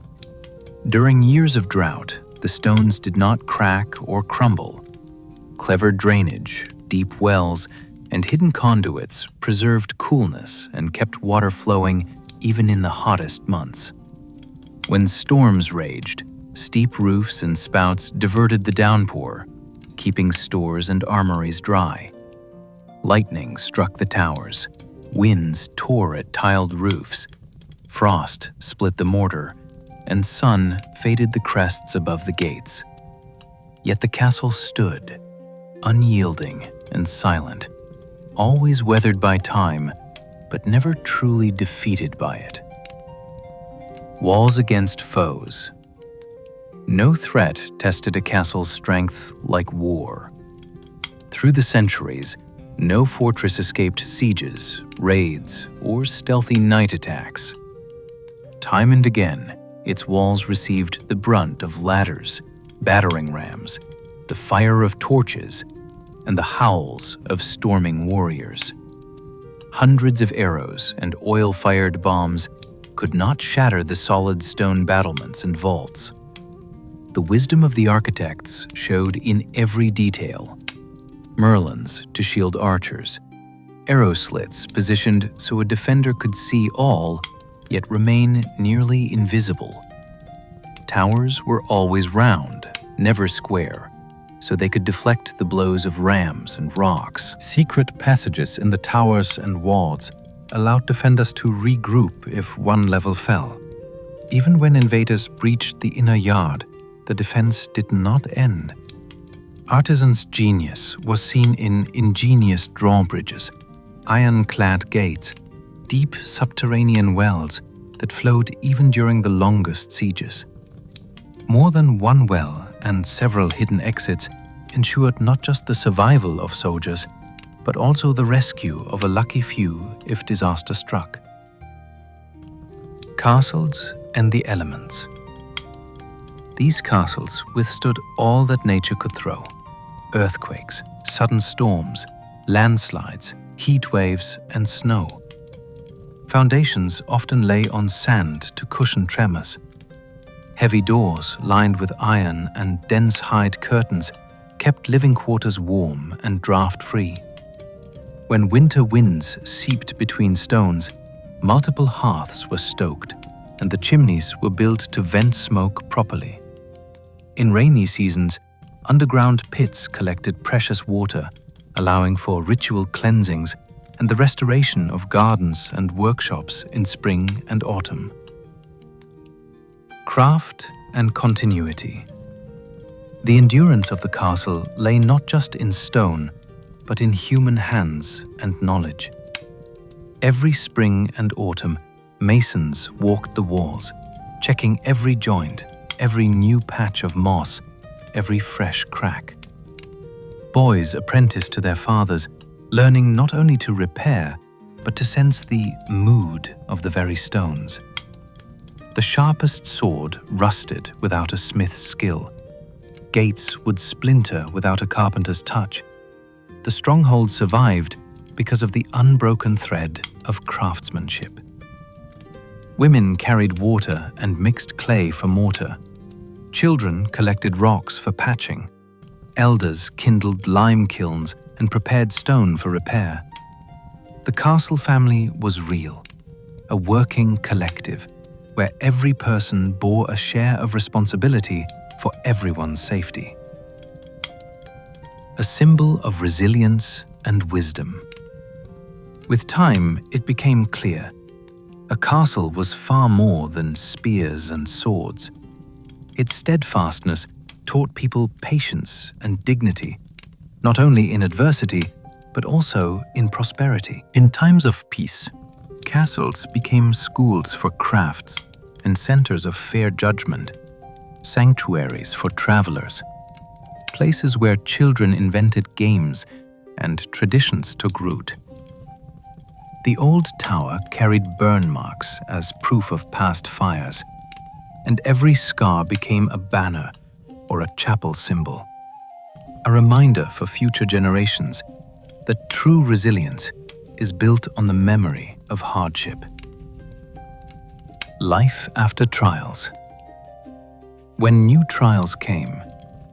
During years of drought, the stones did not crack or crumble. Clever drainage, deep wells, and hidden conduits preserved coolness and kept water flowing even in the hottest months. When storms raged, steep roofs and spouts diverted the downpour, keeping stores and armories dry. Lightning struck the towers, winds tore at tiled roofs, frost split the mortar, and sun faded the crests above the gates. Yet the castle stood, unyielding and silent, always weathered by time, but never truly defeated by it. Walls against foes. No threat tested a castle's strength like war. Through the centuries, no fortress escaped sieges, raids, or stealthy night attacks. Time and again, its walls received the brunt of ladders, battering rams, the fire of torches, and the howls of storming warriors. Hundreds of arrows and oil-fired bombs could not shatter the solid stone battlements and vaults. The wisdom of the architects showed in every detail. Merlons to shield archers, arrow slits positioned so a defender could see all, yet remain nearly invisible. Towers were always round, never square, so they could deflect the blows of rams and rocks. Secret passages in the towers and walls allowed defenders to regroup if one level fell. Even when invaders breached the inner yard, the defense did not end. Artisans' genius was seen in ingenious drawbridges, iron-clad gates, deep subterranean wells that flowed even during the longest sieges. More than one well and several hidden exits ensured not just the survival of soldiers, but also the rescue of a lucky few if disaster struck. Castles and the elements. These castles withstood all that nature could throw: earthquakes, sudden storms, landslides, heat waves, and snow. Foundations often lay on sand to cushion tremors. Heavy doors lined with iron and dense hide curtains kept living quarters warm and draft-free. When winter winds seeped between stones, multiple hearths were stoked, and the chimneys were built to vent smoke properly. In rainy seasons, underground pits collected precious water, allowing for ritual cleansings and the restoration of gardens and workshops in spring and autumn. Craft and continuity. The endurance of the castle lay not just in stone, but in human hands and knowledge. Every spring and autumn, masons walked the walls, checking every joint, every new patch of moss, every fresh crack. Boys apprenticed to their fathers, learning not only to repair, but to sense the mood of the very stones. The sharpest sword rusted without a smith's skill. Gates would splinter without a carpenter's touch. The stronghold survived because of the unbroken thread of craftsmanship. Women carried water and mixed clay for mortar. Children collected rocks for patching. Elders kindled lime kilns and prepared stone for repair. The castle family was real, a working collective where every person bore a share of responsibility for everyone's safety. A symbol of resilience and wisdom. With time, it became clear. A castle was far more than spears and swords. Its steadfastness taught people patience and dignity, not only in adversity, but also in prosperity. In times of peace, castles became schools for crafts and centers of fair judgment, sanctuaries for travelers, places where children invented games and traditions took root. The old tower carried burn marks as proof of past fires, and every scar became a banner or a chapel symbol, a reminder for future generations that true resilience is built on the memory of hardship. Life after trials. When new trials came,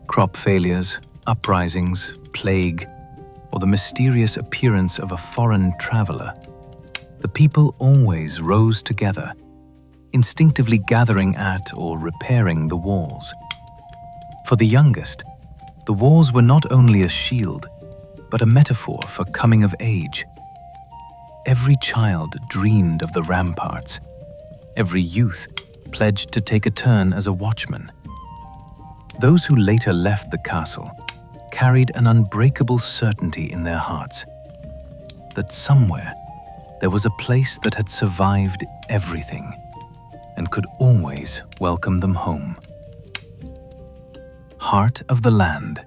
crop failures, uprisings, plague, or the mysterious appearance of a foreign traveler, the people always rose together, instinctively gathering at or repairing the walls. For the youngest, The walls were not only a shield, but a metaphor for coming of age. Every child dreamed of the ramparts. Every youth pledged to take a turn as a watchman. Those who later left the castle carried an unbreakable certainty in their hearts that somewhere there was a place that had survived everything and could always welcome them home. Heart of the land.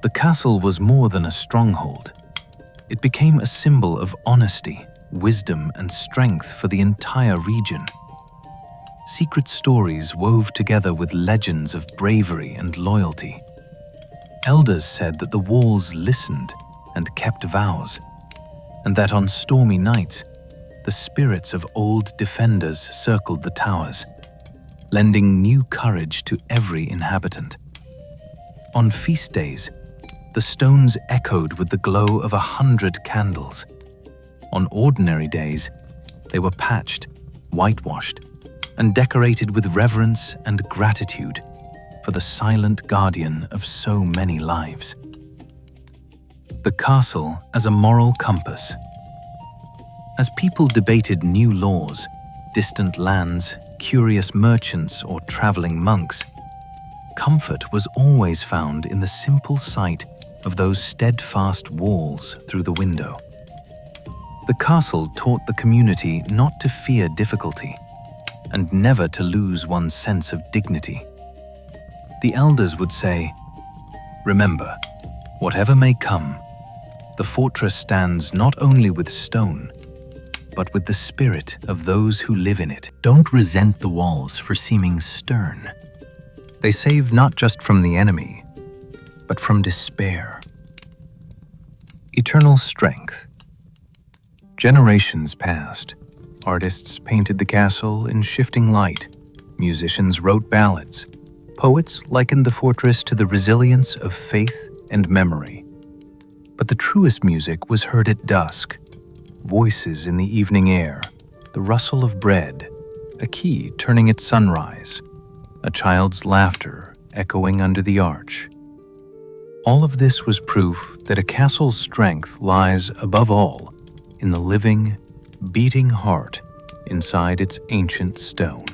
The castle was more than a stronghold. It became a symbol of honesty, wisdom, and strength for the entire region. Secret stories wove together with legends of bravery and loyalty. Elders said that the walls listened and kept vows, and that on stormy nights, the spirits of old defenders circled the towers, lending new courage to every inhabitant. On feast days, the stones echoed with the glow of 100 candles. On ordinary days, they were patched, whitewashed, and decorated with reverence and gratitude for the silent guardian of so many lives. The castle as a moral compass. As people debated new laws, distant lands, curious merchants, or traveling monks, comfort was always found in the simple sight of those steadfast walls through the window. The castle taught the community not to fear difficulty and never to lose one's sense of dignity. The elders would say, "Remember, whatever may come, the fortress stands not only with stone, but with the spirit of those who live in it." Don't resent the walls for seeming stern. They save not just from the enemy, but from despair. Eternal strength. Generations passed. Artists painted the castle in shifting light. Musicians wrote ballads. Poets likened the fortress to the resilience of faith and memory. But the truest music was heard at dusk. Voices in the evening air, the rustle of bread, a key turning at sunrise, a child's laughter echoing under the arch. All of this was proof that a castle's strength lies, above all, in the living, beating heart inside its ancient stone.